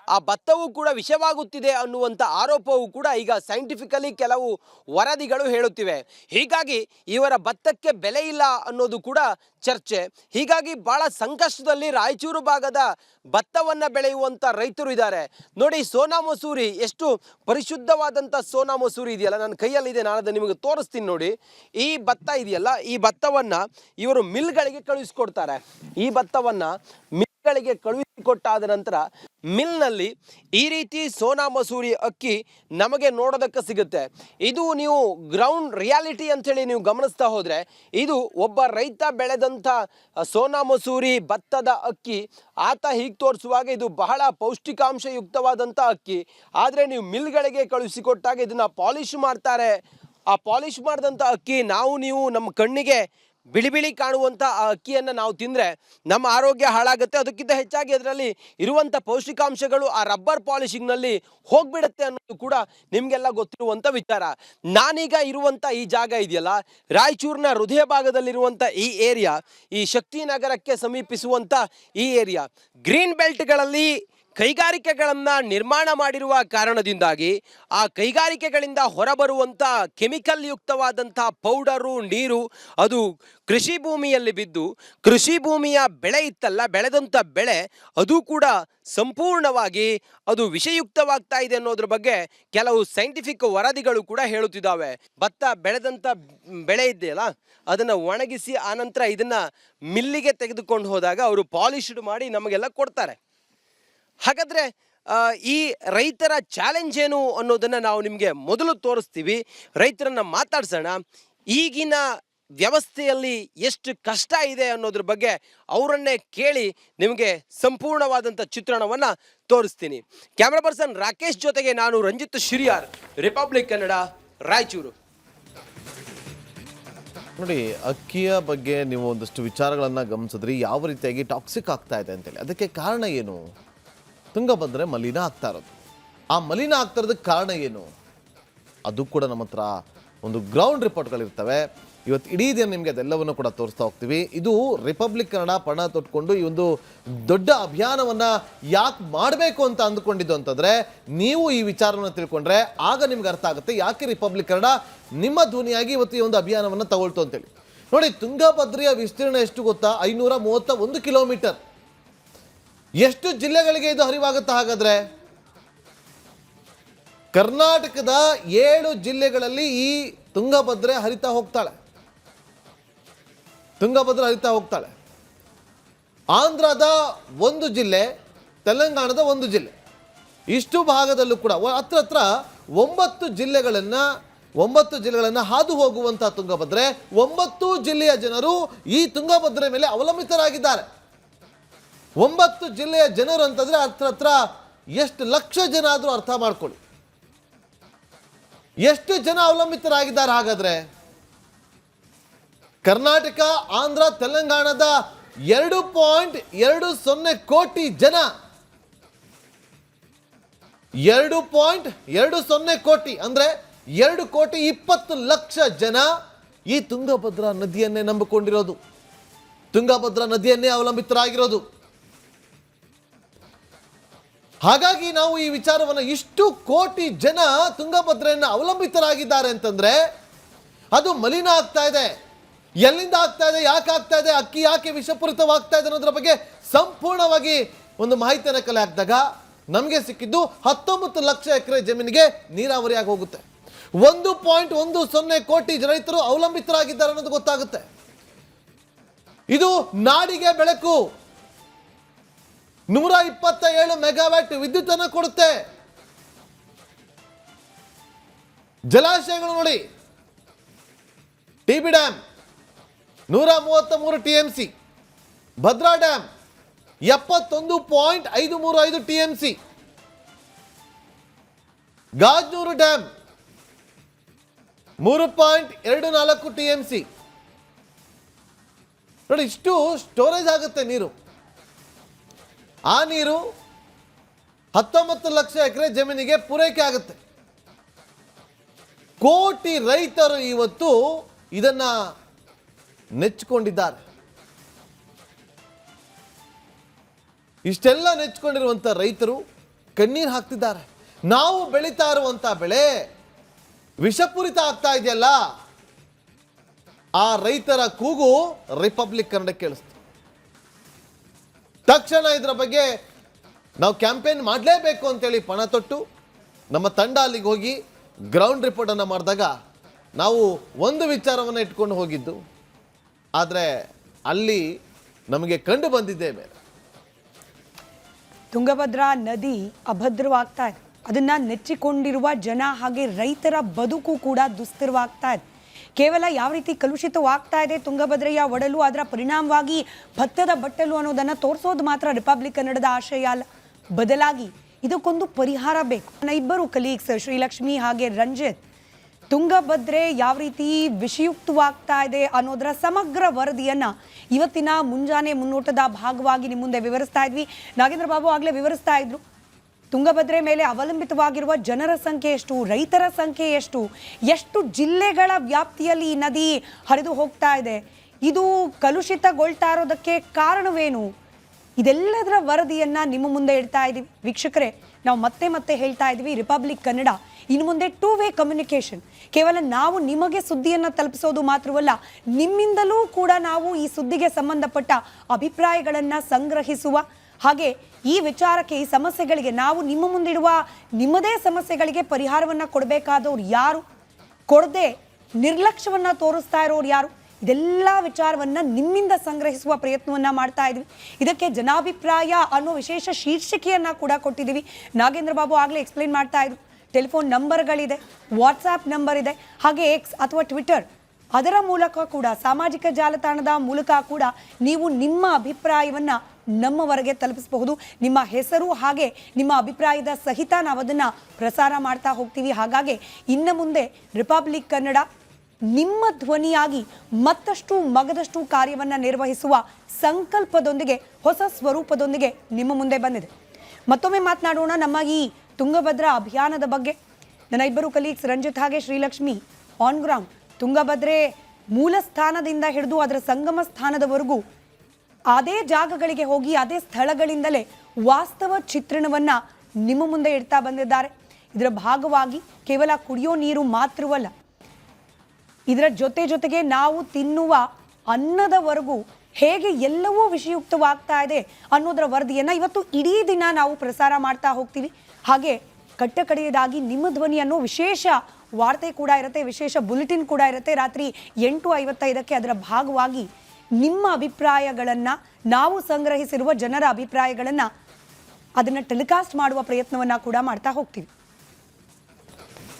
ಆ ಭತ್ತವೂ ಕೂಡ ವಿಷವಾಗುತ್ತಿದೆ ಅನ್ನುವಂಥ ಆರೋಪವೂ ಕೂಡ ಈಗ ಸೈಂಟಿಫಿಕಲಿ ಕೆಲವು ವರದಿಗಳು ಹೇಳುತ್ತಿವೆ. ಹೀಗಾಗಿ ಇವರ ಭತ್ತಕ್ಕೆ ಬೆಲೆ ಇಲ್ಲ ಅನ್ನೋದು ಕೂಡ ಚರ್ಚೆ. ಹೀಗಾಗಿ ಭಾಳ ಸಂಕಷ್ಟದಲ್ಲಿ ರಾಯಚೂರು ಭಾಗದ ಭತ್ತವನ್ನು ಬೆಳೆಯುವಂಥ ರೈತರು ಇದ್ದಾರೆ. ನೋಡಿ, ಸೋನಾ ಮಸೂರಿ ಎಷ್ಟು ಪರಿಶುದ್ಧವಾದಂಥ ಸೋನಾ ಮಸೂರಿ ಇದೆಯಲ್ಲ, ನನ್ನ ಕೈಯಲ್ಲಿದೆ, ನಾನು ಅದನ್ನು ನಿಮಗೆ ತೋರಿಸ್ತೀನಿ. ನೋಡಿ, ಈ ಭತ್ತ ಇದೆಯಲ್ಲ, ಈ ಭತ್ತವನ್ನು ಇವರು ಮಿಲ್ಗಳಿಗೆ ಕಳುಹಿಸಿಕೊಡ್ತಾರೆ. ಈ ಭತ್ತವನ್ನು ಗಳಿಗೆ ಕಳುಹಿಸಿಕೊಟ್ಟಾದ ನಂತರ ಮಿಲ್ನಲ್ಲಿ ಈ ರೀತಿ ಸೋನಾ ಮಸೂರಿ ಅಕ್ಕಿ ನಮಗೆ ನೋಡೋದಕ್ಕೆ ಸಿಗುತ್ತೆ. ಇದು ನೀವು ಗ್ರೌಂಡ್ ರಿಯಾಲಿಟಿ ಅಂಥೇಳಿ ನೀವು ಗಮನಿಸ್ತಾ ಹೋದರೆ ಇದು ಒಬ್ಬ ರೈತ ಬೆಳೆದಂಥ ಸೋನಾ ಮಸೂರಿ ಭತ್ತದ ಅಕ್ಕಿ. ಆತ ಹೀಗೆ ತೋರಿಸುವಾಗ ಇದು ಬಹಳ ಪೌಷ್ಟಿಕಾಂಶಯುಕ್ತವಾದಂಥ ಅಕ್ಕಿ. ಆದರೆ ನೀವು ಮಿಲ್ಗಳಿಗೆ ಕಳುಹಿಸಿಕೊಟ್ಟಾಗ ಇದನ್ನು ಪಾಲಿಷ್ ಮಾಡ್ತಾರೆ. ಆ ಪಾಲಿಷ್ ಮಾಡಿದಂಥ ಅಕ್ಕಿ ನೀವು ನಮ್ಮ ಕಣ್ಣಿಗೆ ಬಿಳಿ ಬಿಳಿ ಕಾಣುವಂಥ ಆ ಅಕ್ಕಿಯನ್ನು ನಾವು ತಿಂದರೆ ನಮ್ಮ ಆರೋಗ್ಯ ಹಾಳಾಗುತ್ತೆ. ಅದಕ್ಕಿಂತ ಹೆಚ್ಚಾಗಿ ಅದರಲ್ಲಿ ಇರುವಂಥ ಪೌಷ್ಟಿಕಾಂಶಗಳು ಆ ರಬ್ಬರ್ ಪಾಲಿಷಿಂಗ್ನಲ್ಲಿ ಹೋಗಿಬಿಡುತ್ತೆ ಅನ್ನೋದು ಕೂಡ ನಿಮಗೆಲ್ಲ ಗೊತ್ತಿರುವಂಥ ವಿಚಾರ. ನಾನೀಗ ಇರುವಂಥ ಈ ಜಾಗ ಇದೆಯಲ್ಲ, ರಾಯಚೂರಿನ ಹೃದಯ ಭಾಗದಲ್ಲಿರುವಂಥ ಈ ಏರಿಯಾ, ಈ ಶಕ್ತಿನಗರಕ್ಕೆ ಸಮೀಪಿಸುವಂಥ ಈ ಏರಿಯಾ, ಗ್ರೀನ್ ಬೆಲ್ಟ್ಗಳಲ್ಲಿ ಕೈಗಾರಿಕೆಗಳನ್ನು ನಿರ್ಮಾಣ ಮಾಡಿರುವ ಕಾರಣದಿಂದಾಗಿ ಆ ಕೈಗಾರಿಕೆಗಳಿಂದ ಹೊರಬರುವಂಥ ಕೆಮಿಕಲ್ ಯುಕ್ತವಾದಂಥ ಪೌಡರು, ನೀರು ಅದು ಕೃಷಿ ಭೂಮಿಯಲ್ಲಿ ಬಿದ್ದು ಕೃಷಿ ಭೂಮಿಯ ಬೆಳೆ ಇತ್ತಲ್ಲ, ಬೆಳೆದಂಥ ಬೆಳೆ ಅದು ಕೂಡ ಸಂಪೂರ್ಣವಾಗಿ ಅದು ವಿಷಯುಕ್ತವಾಗ್ತಾ ಇದೆ ಅನ್ನೋದ್ರ ಬಗ್ಗೆ ಕೆಲವು ಸೈಂಟಿಫಿಕ್ ವರದಿಗಳು ಕೂಡ ಹೇಳುತ್ತಿದ್ದಾವೆ. ಭತ್ತ ಬೆಳೆದಂಥ ಬೆಳೆ ಇದೆಯಲ್ಲ, ಅದನ್ನು ಒಣಗಿಸಿ ಆನಂತರ ಇದನ್ನು ಮಿಲ್ಲಿಗೆ ತೆಗೆದುಕೊಂಡು ಹೋದಾಗ ಅವರು ಪಾಲಿಷ್ಡ್ ಮಾಡಿ ನಮಗೆಲ್ಲ ಕೊಡ್ತಾರೆ. ಹಾಗಾದರೆ ಈ ರೈತರ ಚಾಲೆಂಜ್ ಏನು ಅನ್ನೋದನ್ನು ನಾವು ನಿಮಗೆ ಮೊದಲು ತೋರಿಸ್ತೀವಿ. ರೈತರನ್ನು ಮಾತಾಡ್ಸೋಣ. ಈಗಿನ ವ್ಯವಸ್ಥೆಯಲ್ಲಿ ಎಷ್ಟು ಕಷ್ಟ ಇದೆ ಅನ್ನೋದ್ರ ಬಗ್ಗೆ ಅವರನ್ನೇ ಕೇಳಿ ನಿಮಗೆ ಸಂಪೂರ್ಣವಾದಂಥ ಚಿತ್ರಣವನ್ನು ತೋರಿಸ್ತೀನಿ. ಕ್ಯಾಮ್ರಾ ಪರ್ಸನ್ ರಾಕೇಶ್ ಜೊತೆಗೆ ನಾನು ರಂಜಿತ್ ಶಿರಿಯಾರ್, ರಿಪಬ್ಲಿಕ್ ಕನ್ನಡ, ರಾಯಚೂರು. ನೋಡಿ, ಅಕ್ಕಿಯ ಬಗ್ಗೆ ನೀವು ಒಂದಷ್ಟು ವಿಚಾರಗಳನ್ನು ಗಮನಿಸಿದ್ರಿ, ಯಾವ ರೀತಿಯಾಗಿ ಟಾಕ್ಸಿಕ್ ಆಗ್ತಾ ಇದೆ ಅಂತೇಳಿ. ಅದಕ್ಕೆ ಕಾರಣ ಏನು? ತುಂಗಭದ್ರೆ ಮಲಿನ ಆಗ್ತಾ ಇರೋದು. ಆ ಮಲಿನ ಆಗ್ತಾ ಇರೋದಕ್ಕೆ ಕಾರಣ ಏನು? ಅದು ಕೂಡ ನಮ್ಮ ಹತ್ರ ಒಂದು ಗ್ರೌಂಡ್ ರಿಪೋರ್ಟ್ಗಳಿರ್ತವೆ. ಇವತ್ತು ಇಡೀ ದಿನ ನಿಮಗೆ ಅದೆಲ್ಲವನ್ನು ಕೂಡ ತೋರಿಸ್ತಾ ಹೋಗ್ತೀವಿ. ಇದು ರಿಪಬ್ಲಿಕ್ ಕನ್ನಡ ಪಣ ತೊಟ್ಕೊಂಡು ಈ ಒಂದು ದೊಡ್ಡ ಅಭಿಯಾನವನ್ನು ಯಾಕೆ ಮಾಡಬೇಕು ಅಂತ ಅಂದ್ಕೊಂಡಿದ್ದು ಅಂತಂದರೆ, ನೀವು ಈ ವಿಚಾರವನ್ನು ತಿಳ್ಕೊಂಡ್ರೆ ಆಗ ನಿಮ್ಗೆ ಅರ್ಥ ಆಗುತ್ತೆ ಯಾಕೆ ರಿಪಬ್ಲಿಕ್ ಕನ್ನಡ ನಿಮ್ಮ ಧ್ವನಿಯಾಗಿ ಇವತ್ತು ಈ ಒಂದು ಅಭಿಯಾನವನ್ನು ತಗೊಳ್ತು ಅಂತೇಳಿ. ನೋಡಿ, ತುಂಗಭದ್ರೆಯ ವಿಸ್ತೀರ್ಣ ಎಷ್ಟು ಗೊತ್ತಾ? 531 ಕಿಲೋಮೀಟರ್. ಎಷ್ಟು ಜಿಲ್ಲೆಗಳಿಗೆ ಇದು ಹರಿವಾಗುತ್ತೆ ಹಾಗಾದ್ರೆ? ಕರ್ನಾಟಕದ 7 ಜಿಲ್ಲೆಗಳಲ್ಲಿ ಈ ತುಂಗಭದ್ರೆ ಹರಿತಾ ಹೋಗ್ತಾಳೆ. ಆಂಧ್ರದ 1 ಜಿಲ್ಲೆ, ತೆಲಂಗಾಣದ 1 ಜಿಲ್ಲೆ, ಇಷ್ಟು ಭಾಗದಲ್ಲೂ ಕೂಡ ಹತ್ರ 9 ಜಿಲ್ಲೆಗಳನ್ನು ಹಾದು ಹೋಗುವಂಥ ತುಂಗಭದ್ರೆ. 9 ಜಿಲ್ಲೆಯ ಜನರು ಈ ತುಂಗಭದ್ರೆ ಮೇಲೆ ಅವಲಂಬಿತರಾಗಿದ್ದಾರೆ. 9 ಜಿಲ್ಲೆಯ ಜನರು ಅಂತಂದ್ರೆ ಹತ್ರ ಎಷ್ಟು ಲಕ್ಷ ಜನ ಆದರೂ ಅರ್ಥ ಮಾಡ್ಕೊಳ್ಳಿ. ಎಷ್ಟು ಜನ ಅವಲಂಬಿತರಾಗಿದ್ದಾರೆ ಹಾಗಾದ್ರೆ? ಕರ್ನಾಟಕ, ಆಂಧ್ರ, ತೆಲಂಗಾಣದ 2.20 ಕೋಟಿ ಜನ, 2.20 ಕೋಟಿ ಅಂದ್ರೆ 2,20,00,000 ಜನ ಈ ತುಂಗಭದ್ರಾ ನದಿಯನ್ನೇ ನಂಬಿಕೊಂಡಿರೋದು, ತುಂಗಭದ್ರಾ ನದಿಯನ್ನೇ ಅವಲಂಬಿತರಾಗಿರೋದು. ಹಾಗಾಗಿ ನಾವು ಈ ವಿಚಾರವನ್ನು, ಇಷ್ಟು ಕೋಟಿ ಜನ ತುಂಗಭದ್ರೆಯನ್ನು ಅವಲಂಬಿತರಾಗಿದ್ದಾರೆ ಅಂತಂದ್ರೆ ಅದು ಮಲಿನ ಆಗ್ತಾ ಇದೆ. ಎಲ್ಲಿಂದ ಆಗ್ತಾ ಇದೆ, ಯಾಕೆ ಆಗ್ತಾ ಇದೆ, ಅಕ್ಕಿ ಯಾಕೆ ವಿಷಪೂರಿತವಾಗ್ತಾ ಇದೆ ಅನ್ನೋದ್ರ ಬಗ್ಗೆ ಸಂಪೂರ್ಣವಾಗಿ ಒಂದು ಮಾಹಿತಿಯನ್ನು ಕಲೆ ಹಾಕಿದಾಗ ನಮಗೆ ಸಿಕ್ಕಿದ್ದು 19 ಲಕ್ಷ ಎಕರೆ ಜಮೀನಿಗೆ ನೀರಾವರಿಯಾಗಿ ಹೋಗುತ್ತೆ. 1.10 ಕೋಟಿ ರೈತರು ಅವಲಂಬಿತರಾಗಿದ್ದಾರೆ ಅನ್ನೋದು ಗೊತ್ತಾಗುತ್ತೆ. ಇದು ನಾಡಿಗೆ ಬೆಳಕು. 127 ಮೆಗಾವ್ಯಾಟ್ ವಿದ್ಯುತ್ ಅನ್ನು ಕೊಡುತ್ತೆ. ಜಲಾಶಯಗಳು ನೋಡಿ, TB dam 133 TMC, Bhadra dam 71.535 TMC, Gajanur dam 3.24 TMC. ನೋಡಿ, ಇಷ್ಟು ಸ್ಟೋರೇಜ್ ಆಗುತ್ತೆ ನೀರು. ಆ ನೀರು 19 ಲಕ್ಷ ಎಕರೆ ಜಮೀನಿಗೆ ಪೂರೈಕೆ ಆಗುತ್ತೆ. ಕೋಟಿ ರೈತರು ಇವತ್ತು ಇದನ್ನ ನೆಚ್ಚಿಕೊಂಡಿದ್ದಾರೆ. ಇಷ್ಟೆಲ್ಲ ನೆಚ್ಚಿಕೊಂಡಿರುವಂಥ ರೈತರು ಕಣ್ಣೀರು ಹಾಕ್ತಿದ್ದಾರೆ. ನಾವು ಬೆಳೀತಾ ಇರುವಂಥ ಬೆಳೆ ವಿಷಪೂರಿತ ಆಗ್ತಾ ಇದೆಯಲ್ಲ, ಆ ರೈತರ ಕೂಗು ರಿಪಬ್ಲಿಕ್ ಕನ್ನಡ ಕೇಳಿಸ್ತು. ತಕ್ಷಣ ಇದರ ಬಗ್ಗೆ ನಾವು ಕ್ಯಾಂಪೇನ್ ಮಾಡಲೇಬೇಕು ಅಂತೇಳಿ ಪಣ ತೊಟ್ಟು ನಮ್ಮ ತಂಡ ಅಲ್ಲಿಗೆ ಹೋಗಿ ಗ್ರೌಂಡ್ ರಿಪೋರ್ಟನ್ನು ಮಾಡಿದಾಗ ನಾವು ಒಂದು ವಿಚಾರವನ್ನು ಇಟ್ಕೊಂಡು ಹೋಗಿದ್ದು, ಆದರೆ ಅಲ್ಲಿ ನಮಗೆ ಕಂಡು ಬಂದಿದ್ದೇ ಬೇರೆ. ತುಂಗಭದ್ರಾ ನದಿ ಅಭದ್ರವಾಗ್ತಾ ಇದೆ. ಅದನ್ನ ನೆಚ್ಚಿಕೊಂಡಿರುವ ಜನ ಹಾಗೆ ರೈತರ ಬದುಕು ಕೂಡ ದುಸ್ತರವಾಗ್ತಾ ಇದೆ. ಕೇವಲ ಯಾವ ರೀತಿ ಕಲುಷಿತವಾಗ್ತಾ ಇದೆ ತುಂಗಭದ್ರೆಯ ಒಡಲು, ಅದರ ಪರಿಣಾಮವಾಗಿ ಭತ್ತದ ಬಟ್ಟಲು ಅನ್ನೋದನ್ನು ತೋರಿಸೋದು ಮಾತ್ರ ರಿಪಬ್ಲಿಕ್ ಕನ್ನಡದ ಆಶಯ ಅಲ್ಲ. ಬದಲಾಗಿ ಇದಕ್ಕೊಂದು ಪರಿಹಾರ ಬೇಕು. ನನ್ನ ಇಬ್ಬರು ಕಲೀಗ್ಸ್ ಶ್ರೀಲಕ್ಷ್ಮಿ ಹಾಗೆ ರಂಜಿತ್ ತುಂಗಭದ್ರೆ ಯಾವ ರೀತಿ ವಿಷಯುಕ್ತವಾಗ್ತಾ ಇದೆ ಅನ್ನೋದರ ಸಮಗ್ರ ವರದಿಯನ್ನ ಇವತ್ತಿನ ಮುಂಜಾನೆ ಮುನ್ನೋಟದ ಭಾಗವಾಗಿ ನಿಮ್ಮ ಮುಂದೆ ವಿವರಿಸ್ತಾ ಇದ್ವಿ. ನಾಗೇಂದ್ರ ಬಾಬು ಆಗಲೇ ವಿವರಿಸ್ತಾ ಇದ್ರು, ತುಂಗಭದ್ರೆ ಮೇಲೆ ಅವಲಂಬಿತವಾಗಿರುವ ಜನರ ಸಂಖ್ಯೆ ಎಷ್ಟು, ರೈತರ ಸಂಖ್ಯೆ ಎಷ್ಟು, ಎಷ್ಟು ಜಿಲ್ಲೆಗಳ ವ್ಯಾಪ್ತಿಯಲ್ಲಿ ಈ ನದಿ ಹರಿದು ಹೋಗ್ತಾ ಇದೆ, ಇದು ಕಲುಷಿತಗೊಳ್ತಾ ಇರೋದಕ್ಕೆ ಕಾರಣವೇನು, ಇದೆಲ್ಲದರ ವರದಿಯನ್ನ ನಿಮ್ಮ ಮುಂದೆ ಇಡ್ತಾ ಇದ್ದೀವಿ. ವೀಕ್ಷಕರೇ, ನಾವು ಮತ್ತೆ ಮತ್ತೆ ಹೇಳ್ತಾ ಇದ್ದೀವಿ, ರಿಪಬ್ಲಿಕ್ ಕನ್ನಡ ಇನ್ನು ಮುಂದೆ 2 ವೇ ಕಮ್ಯುನಿಕೇಶನ್. ಕೇವಲ ನಾವು ನಿಮಗೆ ಸುದ್ದಿಯನ್ನು ತಲುಪಿಸೋದು ಮಾತ್ರವಲ್ಲ, ನಿಮ್ಮಿಂದಲೂ ಕೂಡ ನಾವು ಈ ಸುದ್ದಿಗೆ ಸಂಬಂಧಪಟ್ಟ ಅಭಿಪ್ರಾಯಗಳನ್ನು ಸಂಗ್ರಹಿಸುವ ಹಾಗೆ ಈ ವಿಚಾರಕ್ಕೆ, ಈ ಸಮಸ್ಯೆಗಳಿಗೆ ನಾವು ನಿಮ್ಮ ಮುಂದಿಡುವ ನಿಮ್ಮದೇ ಸಮಸ್ಯೆಗಳಿಗೆ ಪರಿಹಾರವನ್ನು ಕೊಡಬೇಕಾದವ್ರು ಯಾರು, ಕೊಡದೆ ನಿರ್ಲಕ್ಷ್ಯವನ್ನು ತೋರಿಸ್ತಾ ಇರೋರು ಯಾರು, ಇದೆಲ್ಲ ವಿಚಾರವನ್ನು ನಿಮ್ಮಿಂದ ಸಂಗ್ರಹಿಸುವ ಪ್ರಯತ್ನವನ್ನು ಮಾಡ್ತಾ ಇದ್ವಿ. ಇದಕ್ಕೆ ಜನಾಭಿಪ್ರಾಯ ಅನ್ನೋ ವಿಶೇಷ ಶೀರ್ಷಿಕೆಯನ್ನು ಕೂಡ ಕೊಟ್ಟಿದ್ದೀವಿ. ನಾಗೇಂದ್ರ ಬಾಬು ಆಗಲೇ ಎಕ್ಸ್ಪ್ಲೈನ್ ಮಾಡ್ತಾ ಇದ್ರು. ಟೆಲಿಫೋನ್ ನಂಬರ್ಗಳಿದೆ, ವಾಟ್ಸಾಪ್ ನಂಬರ್ ಇದೆ, ಹಾಗೆ ಎಕ್ಸ್ ಅಥವಾ ಟ್ವಿಟರ್ ಅದರ ಮೂಲಕ ಕೂಡ, ಸಾಮಾಜಿಕ ಜಾಲತಾಣದ ಮೂಲಕ ಕೂಡ ನೀವು ನಿಮ್ಮ ಅಭಿಪ್ರಾಯವನ್ನು ನಮ್ಮವರೆಗೆ ತಲುಪಿಸಬಹುದು. ನಿಮ್ಮ ಹೆಸರು ಹಾಗೆ ನಿಮ್ಮ ಅಭಿಪ್ರಾಯದ ಸಹಿತ ನಾವು ಅದನ್ನು ಪ್ರಸಾರ ಮಾಡ್ತಾ ಹೋಗ್ತೀವಿ. ಹಾಗಾಗಿ ಇನ್ನು ಮುಂದೆ ರಿಪಬ್ಲಿಕ್ ಕನ್ನಡ ನಿಮ್ಮ ಧ್ವನಿಯಾಗಿ ಮತ್ತಷ್ಟು ಮಗದಷ್ಟು ಕಾರ್ಯವನ್ನು ನಿರ್ವಹಿಸುವ ಸಂಕಲ್ಪದೊಂದಿಗೆ, ಹೊಸ ಸ್ವರೂಪದೊಂದಿಗೆ ನಿಮ್ಮ ಮುಂದೆ ಬಂದಿದೆ. ಮತ್ತೊಮ್ಮೆ ಮಾತನಾಡೋಣ ನಮ್ಮ ಈ ತುಂಗಭದ್ರಾ ಅಭಿಯಾನದ ಬಗ್ಗೆ. ನನ್ನ ಇಬ್ಬರು ಕಲೀಗ್ಸ್ ರಂಜಿತ್ ಹಾಗೆ ಶ್ರೀಲಕ್ಷ್ಮಿ ಆನ್ ಗ್ರೌಂಡ್ ತುಂಗಭದ್ರೆ ಮೂಲ ಸ್ಥಾನದಿಂದ ಹಿಡಿದು ಅದರ ಸಂಗಮ ಸ್ಥಾನದವರೆಗೂ ಅದೇ ಜಾಗಗಳಿಗೆ ಹೋಗಿ ಅದೇ ಸ್ಥಳಗಳಿಂದಲೇ ವಾಸ್ತವ ಚಿತ್ರಣವನ್ನು ನಿಮ್ಮ ಮುಂದೆ ಇಡ್ತಾ ಬಂದಿದ್ದಾರೆ. ಇದರ ಭಾಗವಾಗಿ ಕೇವಲ ಕುಡಿಯೋ ನೀರು ಮಾತ್ರವಲ್ಲ, ಇದರ ಜೊತೆಗೆ ನಾವು ತಿನ್ನುವ ಅನ್ನದವರೆಗೂ ಹೇಗೆ ಎಲ್ಲವೂ ವಿಷಯುಕ್ತವಾಗ್ತಾ ಇದೆ ಅನ್ನೋದರ ವರದಿಯನ್ನು ಇವತ್ತು ಇಡೀ ದಿನ ನಾವು ಪ್ರಸಾರ ಮಾಡ್ತಾ ಹೋಗ್ತೀವಿ. ಹಾಗೆ ಕಟ್ಟಕಡೆಯದಾಗಿ ನಿಮ್ಮ ಧ್ವನಿ ಅನ್ನೋ ವಿಶೇಷ ವಾರ್ತೆ ಕೂಡ ಇರುತ್ತೆ, ವಿಶೇಷ ಬುಲೆಟಿನ್ ಕೂಡ ಇರುತ್ತೆ. ರಾತ್ರಿ 8:55ಕ್ಕೆ ಅದರ ಭಾಗವಾಗಿ ನಿಮ್ಮ ಅಭಿಪ್ರಾಯಗಳನ್ನು, ನಾವು ಸಂಗ್ರಹಿಸಿರುವ ಜನರ ಅಭಿಪ್ರಾಯಗಳನ್ನು ಅದನ್ನು ಟೆಲಿಕಾಸ್ಟ್ ಮಾಡುವ ಪ್ರಯತ್ನವನ್ನು ಕೂಡ ಮಾಡ್ತಾ ಹೋಗ್ತೀವಿ.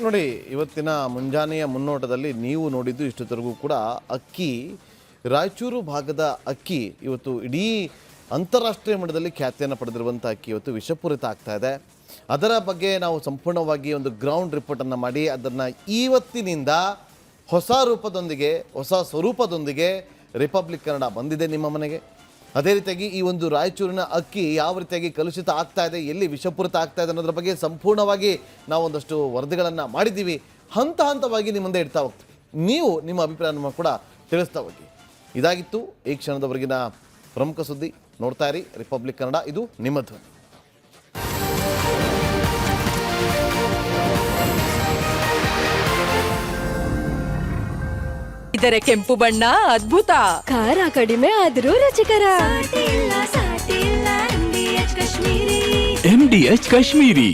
ನೋಡಿ, ಇವತ್ತಿನ ಮುಂಜಾನೆಯ ಮುನ್ನೋಟದಲ್ಲಿ ನೀವು ನೋಡಿದ್ದು ಇಷ್ಟೊತ್ತರೆಗೂ ಕೂಡ ಅಕ್ಕಿ, ರಾಯಚೂರು ಭಾಗದ ಅಕ್ಕಿ ಇವತ್ತು ಇಡೀ ಅಂತಾರಾಷ್ಟ್ರೀಯ ಮಟ್ಟದಲ್ಲಿ ಖ್ಯಾತಿಯನ್ನು ಪಡೆದಿರುವಂಥ ಅಕ್ಕಿ ಇವತ್ತು ವಿಷಪೂರಿತ ಆಗ್ತಾ ಇದೆ. ಅದರ ಬಗ್ಗೆ ನಾವು ಸಂಪೂರ್ಣವಾಗಿ ಒಂದು ಗ್ರೌಂಡ್ ರಿಪೋರ್ಟನ್ನು ಮಾಡಿ ಅದನ್ನು ಇವತ್ತಿನಿಂದ ಹೊಸ ರೂಪದೊಂದಿಗೆ, ಹೊಸ ಸ್ವರೂಪದೊಂದಿಗೆ ರಿಪಬ್ಲಿಕ್ ಕನ್ನಡ ಬಂದಿದೆ ನಿಮ್ಮ ಮನೆಗೆ. ಅದೇ ರೀತಿಯಾಗಿ ಈ ಒಂದು ರಾಯಚೂರಿನ ಅಕ್ಕಿ ಯಾವ ರೀತಿಯಾಗಿ ಕಲುಷಿತ ಆಗ್ತಾ ಇದೆ, ಎಲ್ಲಿ ವಿಷಪೂರಿತ ಆಗ್ತಾ ಇದೆ ಅನ್ನೋದ್ರ ಬಗ್ಗೆ ಸಂಪೂರ್ಣವಾಗಿ ನಾವು ಒಂದಷ್ಟು ವರದಿಗಳನ್ನು ಮಾಡಿದ್ದೀವಿ. ಹಂತ ಹಂತವಾಗಿ ನಿಮ್ಮ ಮುಂದೆ ಇಡ್ತಾ ಹೋಗ್ತೀವಿ. ನೀವು ನಿಮ್ಮ ಅಭಿಪ್ರಾಯವನ್ನು ಕೂಡ ತಿಳಿಸ್ತಾ ಹೋಗಿ. ಇದಾಗಿತ್ತು ಈ ಕ್ಷಣದವರೆಗಿನ ಪ್ರಮುಖ ಸುದ್ದಿ. ನೋಡ್ತಾ ಇರಿ ರಿಪಬ್ಲಿಕ್ ಕನ್ನಡ, ಇದು ನಿಮ್ಮ ಧ್ವನಿ. ಇದರ ಕೆಂಪು ಬಣ್ಣ ಅದ್ಭುತ, ಖಾರ ಕಡಿಮೆ ಆದ್ರೂ ರುಚಿಕರ. MDH ಕಾಶ್ಮೀರಿ.